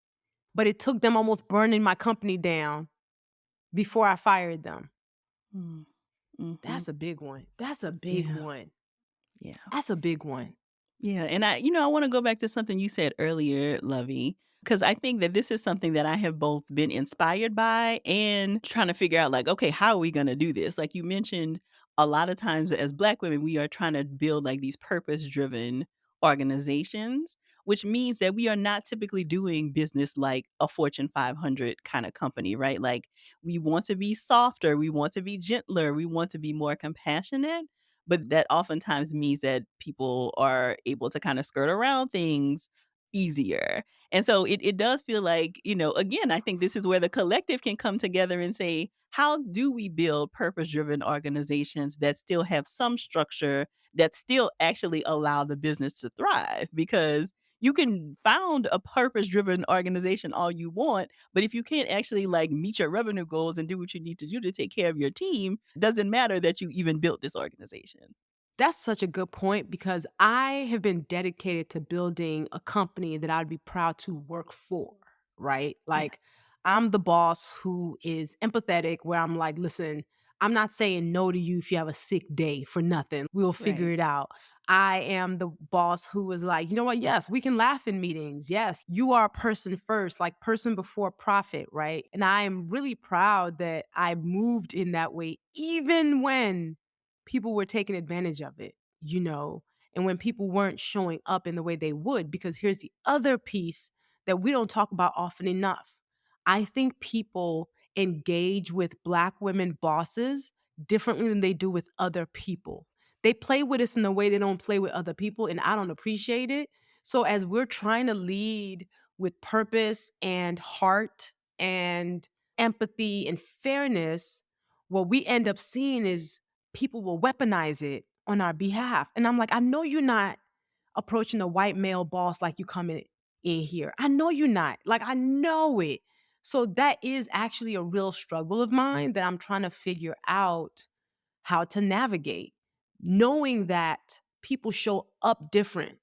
A: but it took them almost burning my company down before I fired them.
B: Mm, mhm.
A: That's a big one. That's a big
B: Yeah,
A: one.
B: yeah.
A: That's a big one.
B: Yeah, and I wanna go back to something you said earlier, Lovey, because I think that this is something that I have both been inspired by and trying to figure out, like, okay, how are we gonna do this? Like you mentioned, a lot of times as Black women, we are trying to build, like, these purpose-driven organizations, which means that we are not typically doing business like a Fortune 500 kinda company, right? Like, we want to be softer, we want to be gentler, we want to be more compassionate, but that oftentimes means that people are able to kinda skirt around things easier. And so it does feel like, again, I think this is where the collective can come together and say, "How do we build purpose-driven organizations that still have some structure, that still actually allow the business to thrive?" Because you can found a purpose-driven organization all you want, but if you can't actually, like, meet your revenue goals and do what you need to do to take care of your team, it doesn't matter that you even built this organization.
A: That's such a good point because I have been dedicated to building a company that I'd be proud to work for, right? Like,
B: Yes.
A: I'm the boss who is empathetic, where I'm like, listen, I'm not saying no to you if you have a sick day for nothing. We'll figure
B: Right.
A: it out. I am the boss who was like, you know what? Yes, we can laugh in meetings. Yes, you are a person first, like person before profit, right? And I am really proud that I moved in that way, even when people were taking advantage of it, and when people weren't showing up in the way they would. Because here's the other piece that we don't talk about often enough. I think people engage with Black women bosses differently than they do with other people. They play with us in a way they don't play with other people, and I don't appreciate it. So, as we're trying to lead with purpose and heart and empathy and fairness, what we end up seeing is people will weaponize it on our behalf. And I'm like, I know you're not approaching a white male boss like you coming in here. I know you're not. Like, I know it. So that is actually a real struggle of mine that I'm trying to figure out how to navigate, knowing that people show up different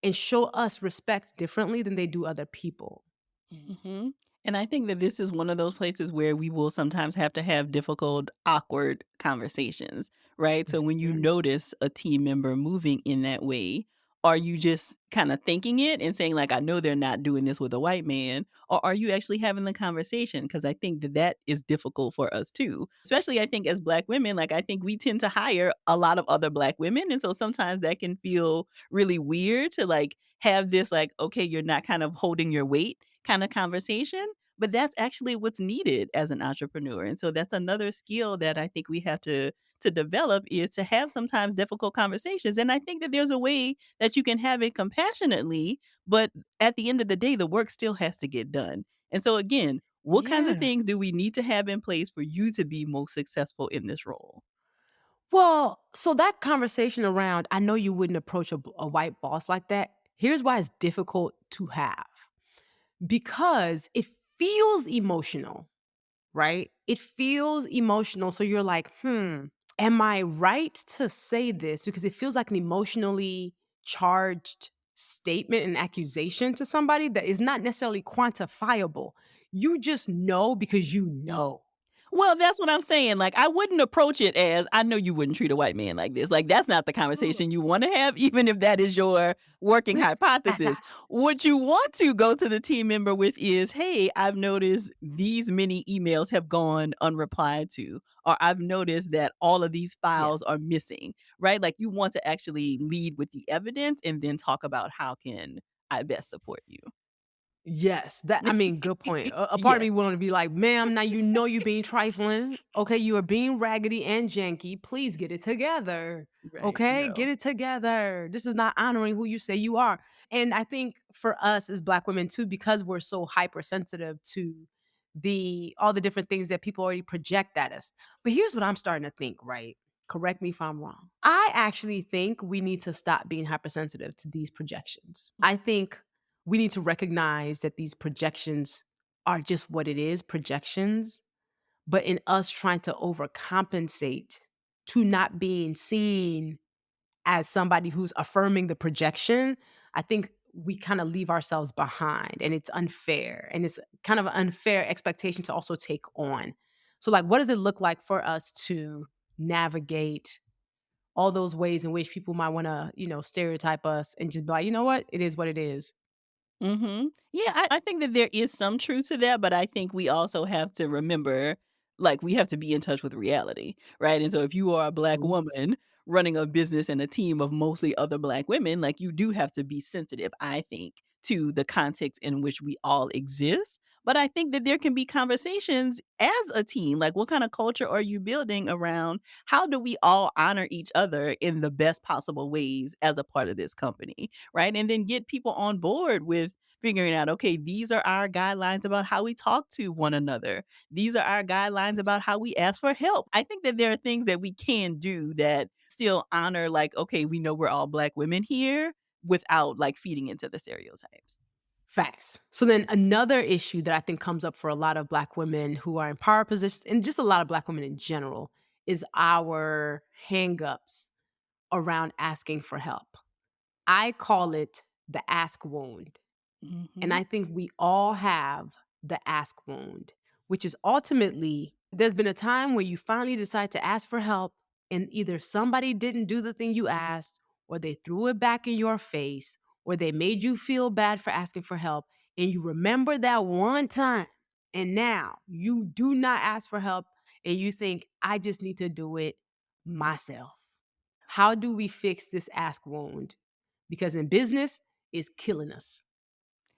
A: and show us respect differently than they do other people.
B: Mhm. And I think that this is one of those places where we will sometimes have to have difficult, awkward conversations, right? So when you
A: Mhm.
B: notice a team member moving in that way, are you just kind of thinking it and saying, like, I know they're not doing this with a white man? Or are you actually having the conversation? Because I think that that is difficult for us too. Especially, I think, as Black women, like, I think we tend to hire a lot of other Black women. And so sometimes that can feel really weird to like have this, like, okay, you're not kind of holding your weight kind of conversation, but that's actually what's needed as an entrepreneur. And so that's another skill that I think we have to develop is to have sometimes difficult conversations. And I think that there's a way that you can have it compassionately, but at the end of the day, the work still has to get done. And so again, what kinds of
A: Yeah.
B: things do we need to have in place for you to be most successful in this role?
A: Well, so that conversation around, I know you wouldn't approach a white boss like that. Here's why it's difficult to have, because it feels emotional, right? It feels emotional. So you're like, am I right to say this? Because it feels like an emotionally charged statement and accusation to somebody that is not necessarily quantifiable. You just know because you know.
B: Well, that's what I'm saying, like, I wouldn't approach it as, "I know you wouldn't treat a white man like this." Like, that's not the conversation you wanna have, even if that is your working hypothesis. What you want to go to the team member with is, "Hey, I've noticed these many emails have gone unreplied to," or, "I've noticed that all of these
A: Yeah.
B: files are missing," right? Like, you want to actually lead with the evidence and then talk about how can I best support you.
A: Yes, that I mean, good point. A part of me
B: Yes.
A: wanted to be like, "Ma'am, now you know you're being trifling. Okay, you are being raggedy and janky. Please get it together.
B: Right,
A: Okay,
B: no.
A: get it together. This is not honoring who you say you are." And I think for us as Black women too, because we're so hypersensitive to the all the different things that people already project at us. But here's what I'm starting to think. Right? Correct me if I'm wrong. I actually think we need to stop being hypersensitive to these projections. I think we need to recognize that these projections are just what it is, projections. But in us trying to overcompensate to not being seen as somebody who's affirming the projection, I think we kind of leave ourselves behind and it's unfair. And it's kind of an unfair expectation to also take on. So, like, what does it look like for us to navigate all those ways in which people might want to, stereotype us and just be like, you know what? It is what it is.
B: Mhm. Yeah, I think that there is some truth to that, but I think we also have to remember, like, we have to be in touch with reality, right? And so if you are a Black woman running a business and a team of mostly other Black women, like, you do have to be sensitive, I think, to the context in which we all exist. But I think that there can be conversations as a team, like, what kind of culture are you building around how do we all honor each other in the best possible ways as a part of this company? Right? And then get people on board with figuring out, okay, these are our guidelines about how we talk to one another. These are our guidelines about how we ask for help. I think that there are things that we can do that still honor, like, okay, we know we're all Black women here without like feeding into the stereotypes.
A: Facts. So then another issue that I think comes up for a lot of Black women who are in power positions and just a lot of Black women in general is our hangups around asking for help. I call it the ask wound. And
B: Mhm.
A: I think we all have the ask wound, which is ultimately there's been a time where you finally decide to ask for help, and either somebody didn't do the thing you asked, or they threw it back in your face, or they made you feel bad for asking for help. And you remember that one time, and now you do not ask for help, and you think, I just need to do it myself. How do we fix this ask wound? Because in business, it's killing us.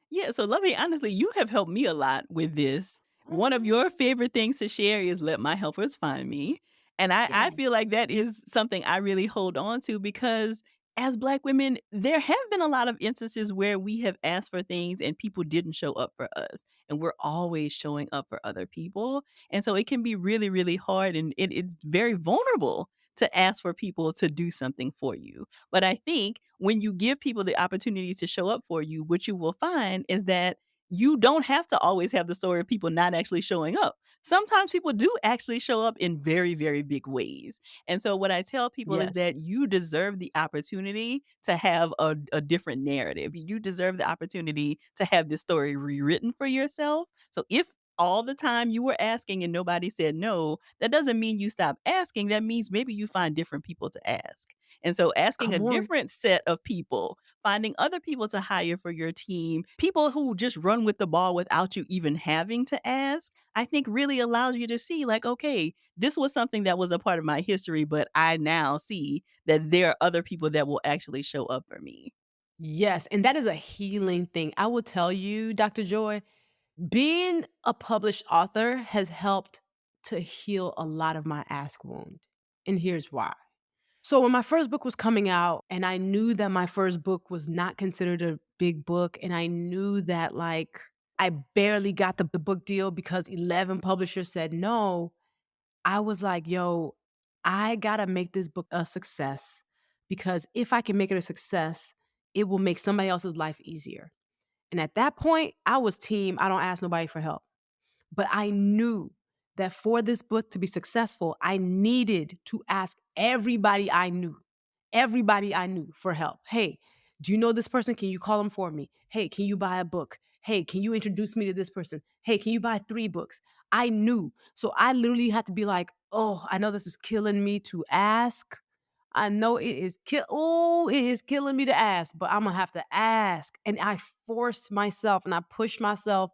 B: Yeah, so let me honestly, you have helped me a lot with this. One of your favorite things to share is let my helpers find me. And I
A: Yeah.
B: feel like that is something I really hold on to because as Black women, there have been a lot of instances where we have asked for things and people didn't show up for us. And we're always showing up for other people. And so it can be really, really hard and it's very vulnerable to ask for people to do something for you. But I think when you give people the opportunity to show up for you, what you will find is that you don't have to always have the story of people not actually showing up. Sometimes people do actually show up in very, very big ways. And so what I tell people is
A: Yes.
B: that you deserve the opportunity to have a different narrative. You deserve the opportunity to have this story rewritten for yourself. So if all the time you were asking and nobody said no, that doesn't mean you stop asking. That means maybe you find different people to ask. And so asking a
A: Come on.
B: different set of people, finding other people to hire for your team, people who just run with the ball without you even having to ask, I think really allows you to see, like, okay, this was something that was a part of my history, but I now see that there are other people that will actually show up for me.
A: Yes, and that is a healing thing. I will tell you, Dr. Joy, being a published author has helped to heal a lot of my ask wound. And here's why. So, when my first book was coming out, and I knew that my first book was not considered a big book, and I knew that I barely got the book deal because 11 publishers said no, I was like, yo, I gotta make this book a success because if I can make it a success, it will make somebody else's life easier. And at that point, I was team, I don't ask nobody for help. But I knew that for this book to be successful, I needed to ask everybody I knew for help. Hey, do you know this person? Can you call them for me? Hey, can you buy a book? Hey, can you introduce me to this person? Hey, can you buy 3 books? I knew. So I literally had to be like, oh, I know this is killing me to ask. I know it is killing me to ask, but I'm gonna have to ask. And I forced myself and I pushed myself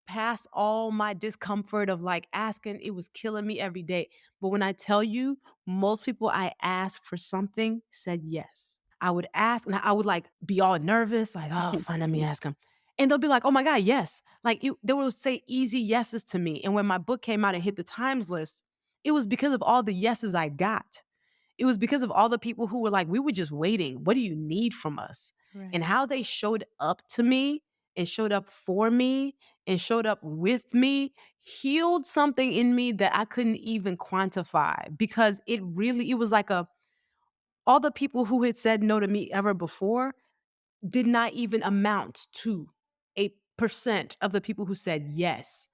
A: past all my discomfort of asking. It was killing me every day. But when I tell you, most people I asked for something said yes. I would ask and I would be all nervous, like, oh, fine, let me ask them. And they'll be like, oh my God, yes. They will say easy yeses to me. And when my book came out and hit the Times list, it was because of all the yeses I got. It was because of all the people who were like, "We were just waiting. What do you need from us?" And
B: Right.
A: how they showed up to me and showed up for me and showed up with me healed something in me that I couldn't even quantify because it was like a all the people who had said no to me ever before did not even amount to 8% of the people who said yes.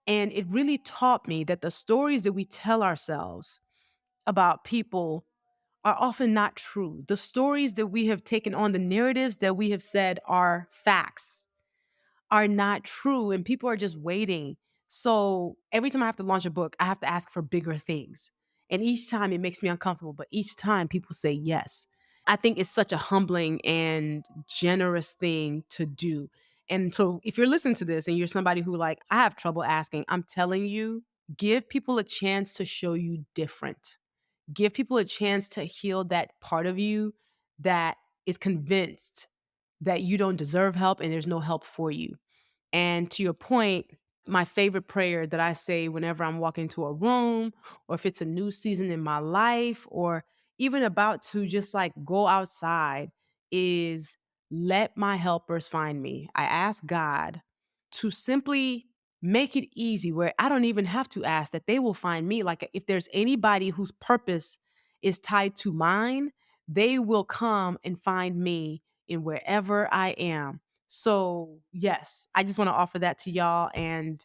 A: And it really taught me that the stories that we tell ourselves about people are often not true. The stories that we have taken on, the narratives that we have said are facts, are not true, and people are just waiting. So every time I have to launch a book, I have to ask for bigger things. And each time it makes me uncomfortable, but each time people say yes. I think it's such a humbling and generous thing to do. And so if you're listening to this and you're somebody who I have trouble asking, I'm telling you, give people a chance to show you different. Give people a chance to heal that part of you that is convinced that you don't deserve help and there's no help for you. And to your point, my favorite prayer that I say whenever I'm walking into a room or if it's a new season in my life or even about to just go outside is let my helpers find me. I ask God to simply make it easy where I don't even have to ask that they will find me. Like if there's anybody whose purpose is tied to mine, they will come and find me in wherever I am. So, yes, I just wanna offer that to y'all and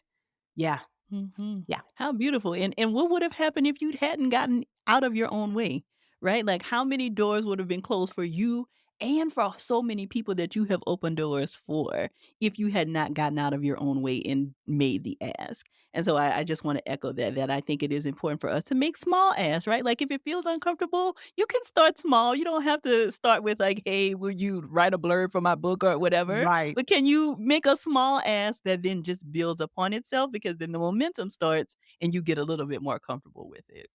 A: yeah,
B: Mhm.
A: yeah.
B: How beautiful, and what would have happened if you hadn't gotten out of your own way, right? Like, how many doors would have been closed for you and for so many people that you have opened doors for if you had not gotten out of your own way and made the ask? And so I just wanna echo that I think it is important for us to make small asks, right? Like, if it feels uncomfortable, you can start small. You don't have to start with like, "Hey, will you write a blurb for my book?" or whatever.
A: Right.
B: But can you make a small ask that then just builds upon itself because then the momentum starts and you get a little bit more comfortable with it?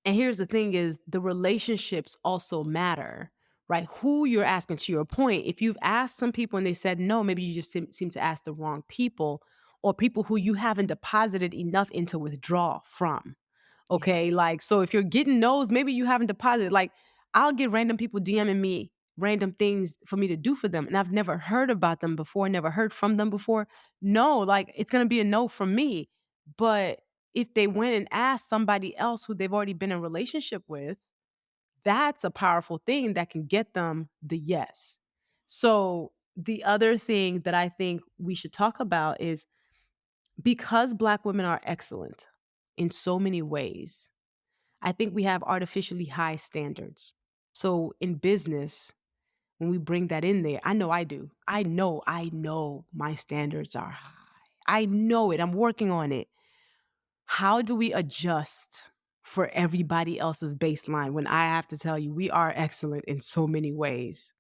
A: And here's the thing is the relationships also matter, right? Who you're asking to your point. If you've asked some people and they said no, maybe you just seem to ask the wrong people or people who you haven't deposited enough into withdraw from. Okay,
B: Yes.
A: so if you're getting no's, maybe you haven't deposited. I'll get random people DMing me random things for me to do for them, and I've never heard about them before, never heard from them before. No, it's gonna be a no from me. But if they went and asked somebody else who they've already been in a relationship with, that's a powerful thing that can get them the yes. So The other thing that I think we should talk about is because Black women are excellent in so many ways, I think we have artificially high standards. So in business, when we bring that in there, I know I do. I know my standards are high. I know it. I'm working on it. How do we adjust for everybody else's baseline when I have to tell you we are excellent in so many ways?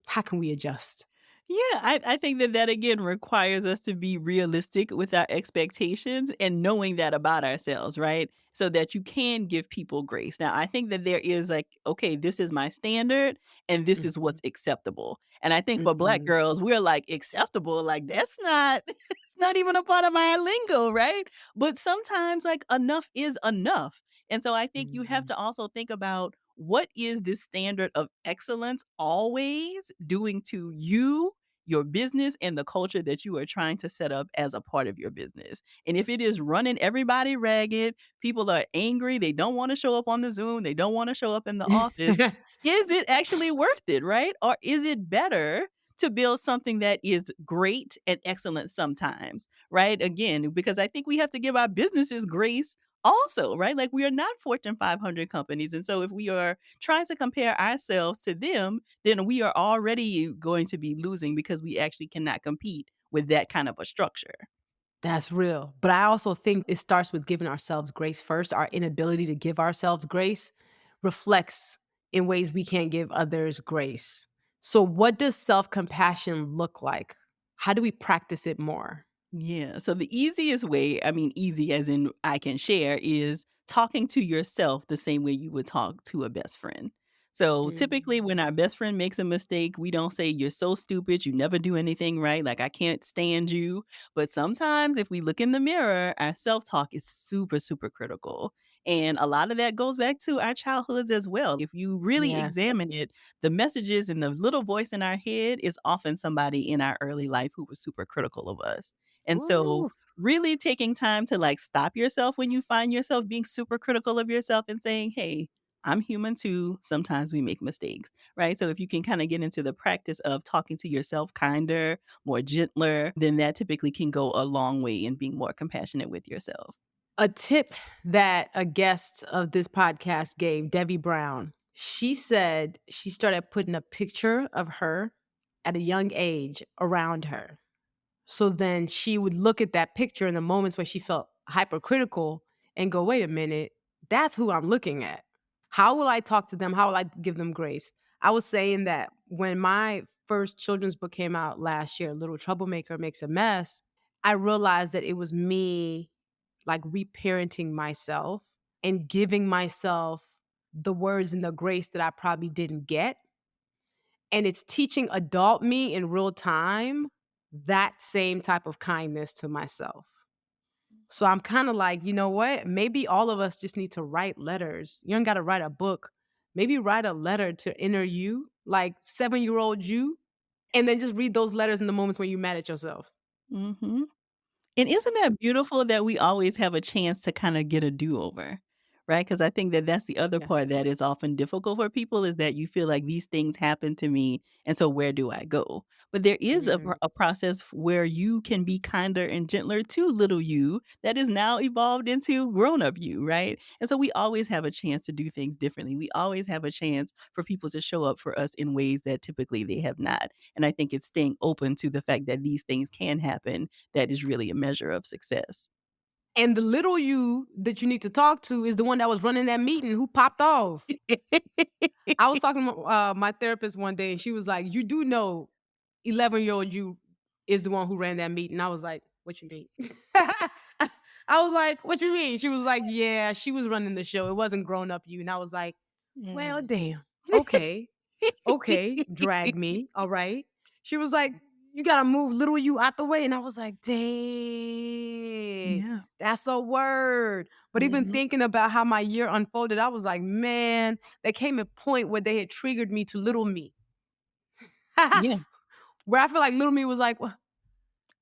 A: How can we adjust?
B: Yeah, I think that that again requires us to be realistic with our expectations and knowing that about ourselves, right? So that you can give people grace. Now, I think that there is like, okay, this is my standard and this is
A: Mhm,
B: what's acceptable. And I think for Black
A: mhm.
B: girls, we're like, acceptable, like that's not, it's not even a part of my lingo, right? But sometimes like enough is enough. And so I think you have
A: Mhm.
B: to also think about what is this standard of excellence always doing to you, your business, and the culture that you are trying to set up as a part of your business. And if it is running everybody ragged, people are angry, they don't want to show up on the Zoom, they don't want to show up in the office, is it actually worth it, right? Or is it better to build something that is great and excellent sometimes, right? Again, because I think we have to give our businesses grace also, right? Like we are not Fortune 500 companies. And so if we are trying to compare ourselves to them, then we are already going to be losing because we actually cannot compete with that kind of a structure.
A: That's real. But I also think it starts with giving ourselves grace first. Our inability to give ourselves grace reflects in ways we can't give others grace. So, what does self compassion look like? How do we practice it more?
B: Yeah. So the easiest way, I mean, easy as in I can share, is talking to yourself the same way you would talk to a best friend. So typically, when our
A: Mm.
B: best friend makes a mistake, we don't say, "You're so stupid. You never do anything right. Like, I can't stand you." But sometimes, if we look in the mirror, our self talk is super, super critical. And a lot of that goes back to our childhoods as well. If you really
A: Yeah.
B: examine it, the messages and the little voice in our head is often somebody in our early life who was super critical of us. And so
A: Ooh,
B: really taking time to like stop yourself when you find yourself being super critical of yourself and saying, "Hey, I'm human too. Sometimes we make mistakes." Right? So if you can kind of get into the practice of talking to yourself kinder, more gentler, then that typically can go a long way in being more compassionate with yourself.
A: a tip that a guest of this podcast gave, Debbie Brown, she said she started putting a picture of her at a young age around her. So then she would look at that picture in the moments where she felt hypercritical and go, wait a minute, that's who I'm looking at. How will I talk to them? How will I give them grace? I was saying that when my first children's book came out last year, Little Troublemaker Makes a Mess, I realized that it was me like reparenting myself and giving myself the words and the grace that I probably didn't get. And it's teaching adult me in real time that same type of kindness to myself. So I'm kind of like, you know what? Maybe all of us just need to write letters. You don't got to write a book. Maybe write a letter to inner you, like 7-year-old you, and then just read those letters in the moments when you're mad at yourself.
B: Mhm. And isn't that beautiful that we always have a chance to kinda get a do-over, right? Because I think that that's the other
A: Yes.
B: part that is often difficult for people is that you feel like these things happen to me, and so where do I go? But there is
A: Mhm.
B: a process where you can be kinder and gentler to little you that is now evolved into grown-up you, right? And so we always have a chance to do things differently. We always have a chance for people to show up for us in ways that typically they have not. And I think it's staying open to the fact that these things can happen that is really a measure of success.
A: And the little you that you need to talk to is the one that was running that meeting who popped off. I was talking to my therapist one day, and she was like, "You do know 11-year-old you is the one who ran that meeting." I was like, "What you mean?" I was like, "What you mean?" She was like, "Yeah, she was running the show. It wasn't grown up you." And I was like, "Well,
B: Mm.
A: damn. Okay. Okay. Drag me. All right." She was like, "You gotta move little you out the way." And I was like, "Dang,
B: Yeah.
A: that's a word." But even
B: Mhm.
A: thinking about how my year unfolded, I was like, man, there came a point where they had triggered me to little me.
B: Yeah.
A: Where I feel like little me was like, well,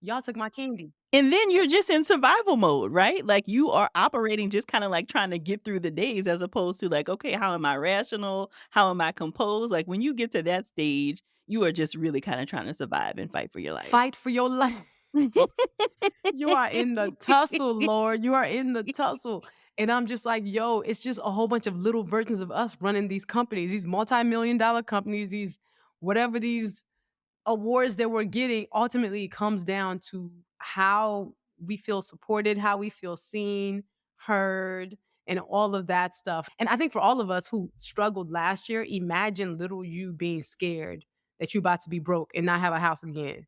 A: y'all took my candy.
B: And then you're just in survival mode, right? Like, you are operating just kinda like trying to get through the days as opposed to like, "Okay, how am I rational? How am I composed?" Like, when you get to that stage, you are just really kinda trying to survive and fight for your life.
A: Fight for your life. You are in the tussle, Lord. You are in the tussle. And I'm just like, yo, it's just a whole bunch of little versions of us running these companies, these multi-million dollar companies, these whatever these awards that we're getting. Ultimately, it comes down to how we feel supported, how we feel seen, heard, and all of that stuff. And I think for all of us who struggled last year, imagine little you being scared that you're about to be broke and not have a house again.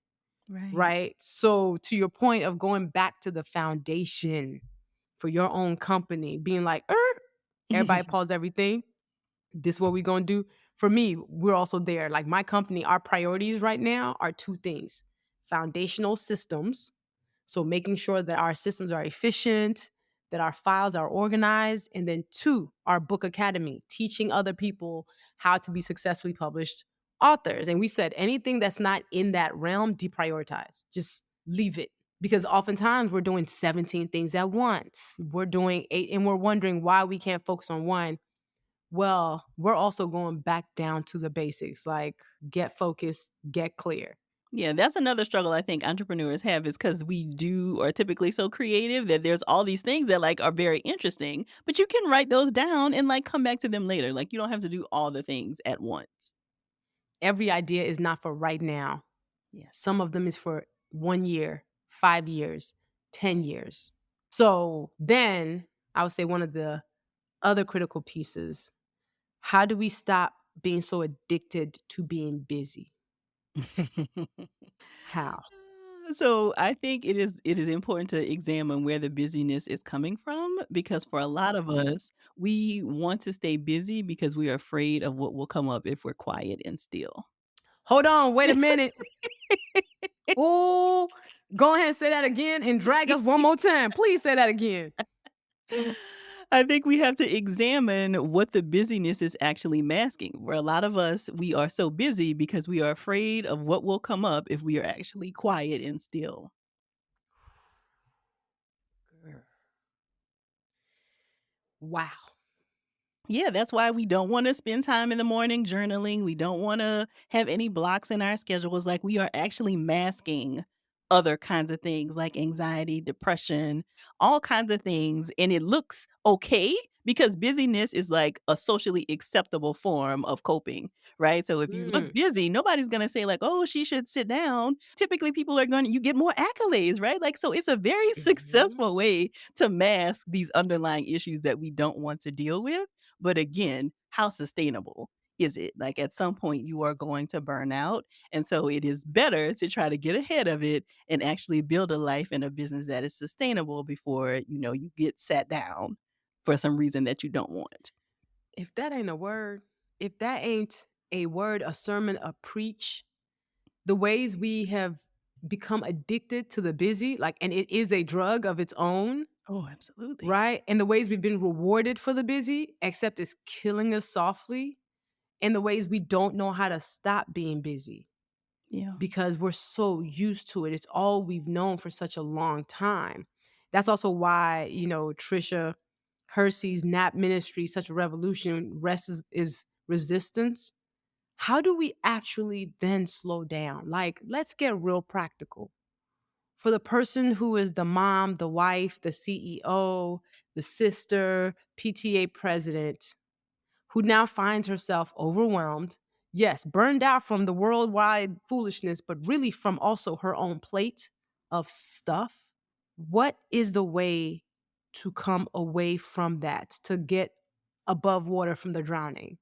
B: Right.
A: Right? So to your point of going back to the foundation for your own company, being like, everybody pause everything. This is what we're gonna do. For me, we're also there. Like my company, our priorities right now are two things: foundational systems, so making sure that our systems are efficient, that our files are organized, and then two, our book academy, teaching other people how to be successfully published authors. And we said anything that's not in that realm, deprioritize. Just leave it. Because oftentimes we're doing 17 things at once. We're doing eight and we're wondering why we can't focus on one. Well, we're also going back down to the basics, like get focused, get clear.
B: Yeah, that's another struggle I think entrepreneurs have is because we are typically so creative that there's all these things that, like, are very interesting, but you can write those down and, like, come back to them later. Like, you don't have to do all the things at once.
A: Every idea is not for right now.
B: Yes.
A: Some of them is for 1 year, 5 years, 10 years. So then I would say one of the other critical pieces, how do we stop being so addicted to being busy? How?
B: So I think it is important to examine where the busyness is coming from because for a lot of us, we want to stay busy because we are afraid of what will come up if we're quiet and still.
A: Hold on, wait a minute. Oh, go ahead and say that again and drag us one more time. Please say that again.
B: I think we have to examine what the busyness is actually masking. Where a lot of us, we are so busy because we are afraid of what will come up if we are actually quiet and still.
A: Wow.
B: Yeah, that's why we don't wanna spend time in the morning journaling, we don't wanna have any blocks in our schedules, like, we are actually masking other kinds of things like anxiety, depression, all kinds of things, and it looks okay because busyness is, like, a socially acceptable form of coping, right? So if you look
A: Mm.
B: busy, nobody's gonna say like, "Oh, she should sit down." Typically, people are gonna you get more accolades, right? Like, so it's a very
A: Mhm.
B: successful way to mask these underlying issues that we don't want to deal with. But again, how sustainable is it? Like at some point you are going to burn out. And so it is better to try to get ahead of it and actually build a life and a business that is sustainable before, you get sat down for some reason that you don't want.
A: If that ain't a word, if that ain't a word, a sermon, a preach, the ways we have become addicted to the busy, like, and it is a drug of its own,
B: Oh, absolutely.
A: right? And the ways we've been rewarded for the busy, except it's killing us softly, and the ways we don't know how to stop being busy
B: Yeah.
A: because we're so used to it. It's all we've known for such a long time. That's also why, Trisha Hersey's nap ministry, such a revolution, rest is resistance. How do we actually then slow down? Like, let's get real practical. For the person who is the mom, the wife, the CEO, the sister, PTA president, who now finds herself overwhelmed, yes, burned out from the worldwide foolishness, but really from also her own plate of stuff. What is the way to come away from that, to get above water from the drowning?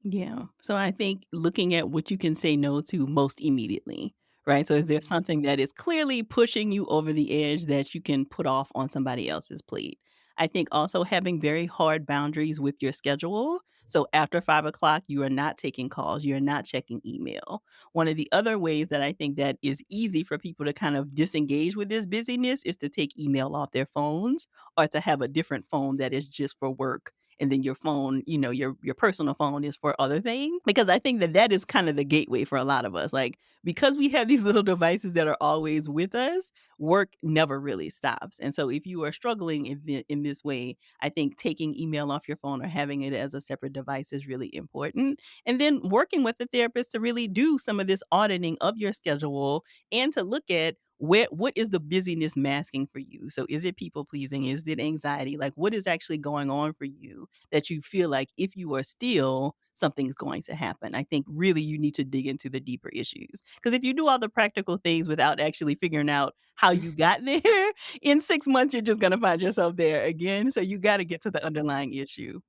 B: Yeah. So I think looking at what you can say no to most immediately, right? So is there
A: Mhm.
B: something that is clearly pushing you over the edge that you can put off on somebody else's plate? I think also having very hard boundaries with your schedule. So after 5 o'clock, you are not taking calls, you're not checking email. One of the other ways that I think that is easy for people to kind of disengage with this busyness is to take email off their phones or to have a different phone that is just for work and then your phone, your personal phone is for other things. Because I think that that is kind of the gateway for a lot of us. Like, because we have these little devices that are always with us, work never really stops. And so if you are struggling in this way, I think taking email off your phone or having it as a separate device is really important. And then working with a therapist to really do some of this auditing of your schedule and to look at what is the busyness masking for you. So is it people pleasing? Is it anxiety? Like, what is actually going on for you that you feel like if you are still, something's going to happen? I think really you need to dig into the deeper issues. Because if you do all the practical things without actually figuring out how you got there, in 6 months you're just gonna find yourself there again. So you got to get to the underlying issue.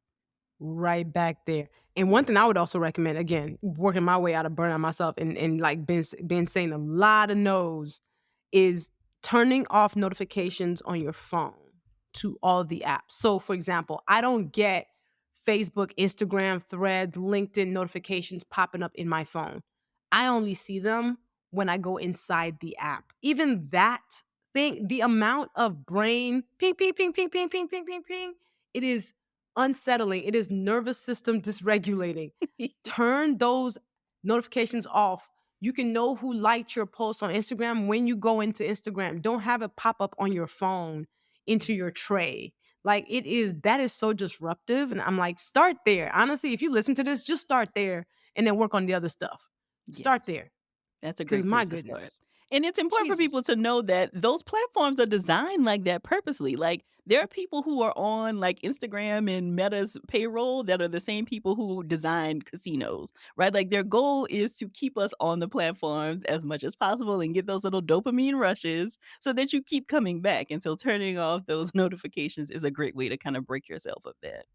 A: Right back there. And one thing I would also recommend, again, working my way out of burnout myself and like been saying a lot of no's, is turning off notifications on your phone to all the apps. So for example, I don't get Facebook, Instagram, Threads, LinkedIn notifications popping up in my phone. I only see them when I go inside the app. Even that thing, the amount of brain ping, ping, ping, ping, ping, ping, ping, ping, ping, it is unsettling. It is nervous system dysregulating. Turn those notifications off. You can know who liked your post on Instagram when you go into Instagram. Don't have it pop up on your phone into your tray. Like that is so disruptive. And I'm like, start there. Honestly, if you listen to this, just start there and then work on the other stuff. Start
B: Yes.
A: there.
B: That's a
A: Cause
B: great
A: my
B: place to start.
A: goodness.
B: And it's important for
A: Jesus.
B: people to know that those platforms are designed like that purposely. Like, there are people who are on like Instagram and Meta's payroll that are the same people who designed casinos, right? Like, their goal is to keep us on the platforms as much as possible and get those little dopamine rushes so that you keep coming back. And so turning off those notifications is a great way to kind of break yourself of that.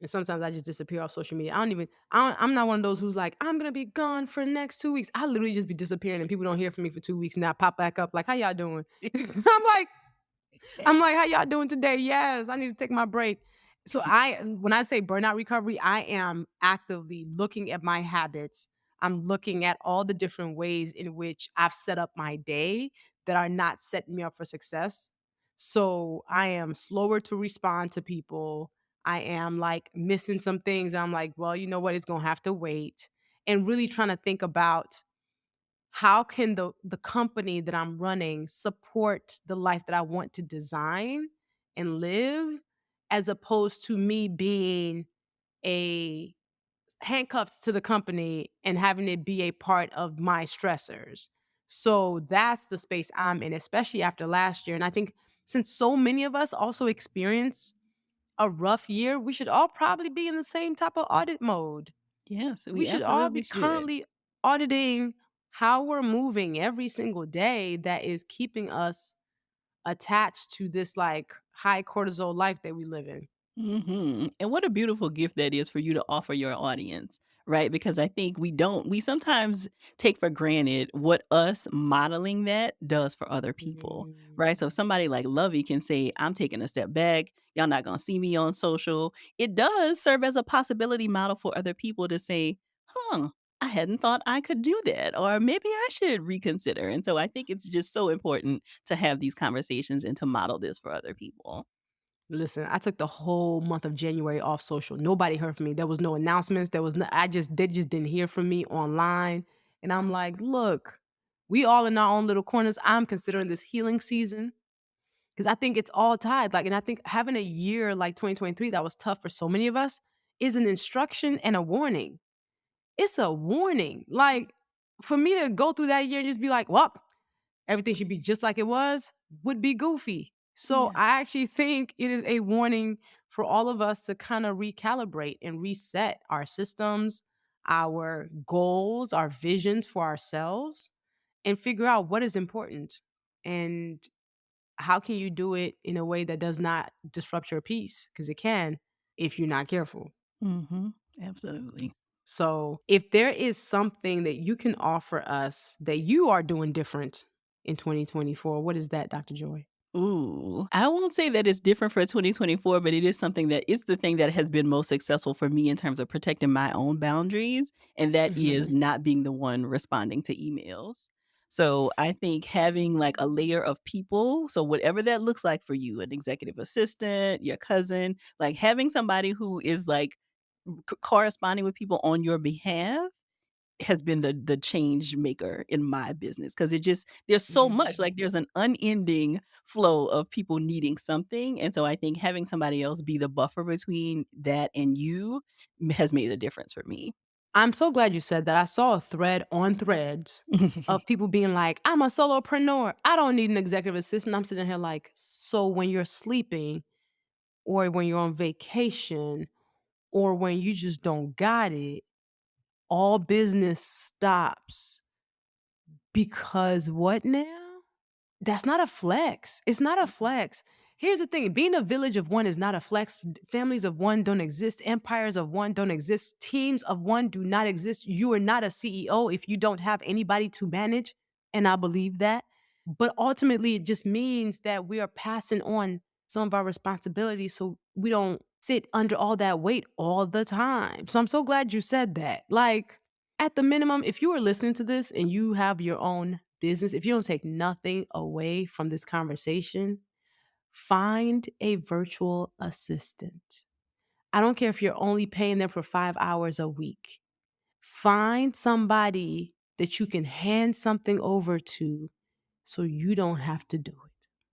A: And sometimes I just disappear off social media. I'm not one of those who's like, I'm gonna be gone for the next 2 weeks. I literally just be disappearing and people don't hear from me for 2 weeks and I pop back up like, how y'all doing? like, I'm like, how y'all doing today? Yes, I need to take my break. So when I say burnout recovery, I am actively looking at my habits. I'm looking at all the different ways in which I've set up my day that are not setting me up for success. So I am slower to respond to people. I am like missing some things. I'm like, well, you know what? It's gonna have to wait. And really trying to think about how can the company that I'm running support the life that I want to design and live, as opposed to me being a handcuffs to the company and having it be a part of my stressors. So that's the space I'm in, especially after last year. And I think since so many of us also experience a rough year, we should all probably be in the same type of audit mode.
B: Yes,
A: We
B: we
A: should all
B: absolutely
A: be
B: should.
A: currently auditing how we're moving every single day that is keeping us attached to this like high cortisol life that we live in.
B: And what a beautiful gift that is for you to offer your audience, right? Because I think we sometimes take for granted what us modeling that does for other people, right? So if
A: Mm.
B: somebody like Lovey can say, I'm taking a step back, y'all not gonna see me on social. It does serve as a possibility model for other people to say, huh, I hadn't thought I could do that, or maybe I should reconsider. And so I think it's just so important to have these conversations and to model this for other people.
A: Listen, I took the whole month of January off social. Nobody heard from me. There was no announcements. There was no, they just didn't hear from me online. And I'm like, look, we all in our own little corners. I'm considering this healing season because I think it's all tied. Like, and I think having a year like 2023 that was tough for so many of us is an instruction and a warning. It's a warning. Like, for me to go through that year and just be like, well, everything should be just like it was, would be goofy. So
B: Yeah.
A: I actually think it is a warning for all of us to kind of recalibrate and reset our systems, our goals, our visions for ourselves, and figure out what is important and how can you do it in a way that does not disrupt your peace, because it can if you're not careful.
B: Mhm. Absolutely.
A: So, if there is something that you can offer us that you are doing different in 2024, what is that, Dr. Joy?
B: Ooh, I won't say that it's different for 2024, but it is something that it's the thing that has been most successful for me in terms of protecting my own boundaries, and that is
A: Mhm.
B: not being the one responding to emails. So I think having like a layer of people, so whatever that looks like for you, an executive assistant, your cousin, like having somebody who is like corresponding with people on your behalf has been the change maker in my business because it just there's so much, like, there's an unending flow of people needing something, and so I think having somebody else be the buffer between that and you has made a difference for me.
A: I'm so glad you said that. I saw a thread on Threads of people being like, "I'm a solopreneur. I don't need an executive assistant." I'm sitting here like, so when you're sleeping or when you're on vacation or when you just don't got it, all business stops because what now? That's not a flex. It's not a flex. Here's the thing, being a village of one is not a flex. Families of one don't exist. Empires of one don't exist. Teams of one do not exist. You are not a CEO if you don't have anybody to manage. And I believe that. But ultimately, it just means that we are passing on some of our responsibilities so we don't sit under all that weight all the time. So I'm so glad you said that. Like, at the minimum, if you are listening to this and you have your own business, if you don't take nothing away from this conversation, find a virtual assistant. I don't care if you're only paying them for 5 hours a week. Find somebody that you can hand something over to so you don't have to do it.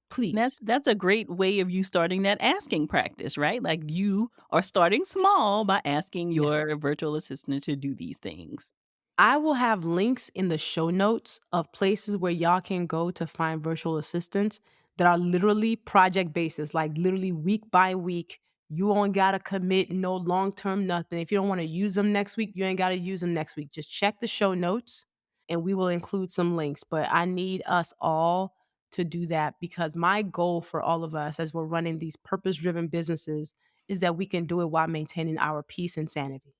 A: Please.
B: That's a great way of you starting that asking practice, right? Like, you are starting small by asking
A: Yeah.
B: your virtual assistant to do these things.
A: I will have links in the show notes of places where y'all can go to find virtual assistants that are literally project basis, like literally week by week. You ain't gotta commit no long term nothing. If you don't want to use them next week, you ain't gotta use them next week. Just check the show notes and we will include some links. But I need us all to do that because my goal for all of us as we're running these purpose driven businesses is that we can do it while maintaining our peace and sanity.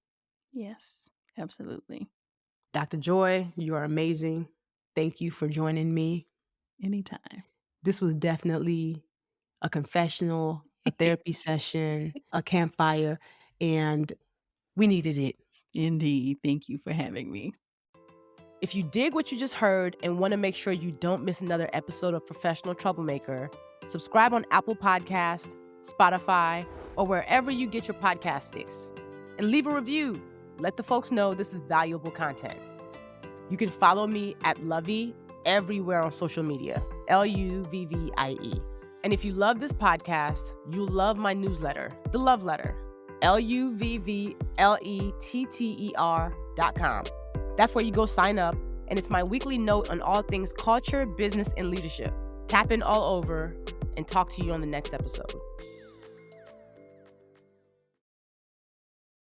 B: Yes, absolutely.
A: Dr. Joy, you are amazing. Thank you for joining me.
B: Anytime.
A: This was definitely a confessional, a therapy session, a campfire, and we needed it.
B: Indeed. Thank you for having me.
A: If you dig what you just heard and want to make sure you don't miss another episode of Professional Troublemaker, subscribe on Apple Podcast, Spotify, or wherever you get your podcast fix. And leave a review. Let the folks know this is valuable content. You can follow me at Luvvie everywhere on social media, Luvvie. And if you love this podcast, you'll love my newsletter, The Love Letter, LUVVLETTER.com. That's where you go sign up, and it's my weekly note on all things culture, business, and leadership. Tap in all over and talk to you on the next episode.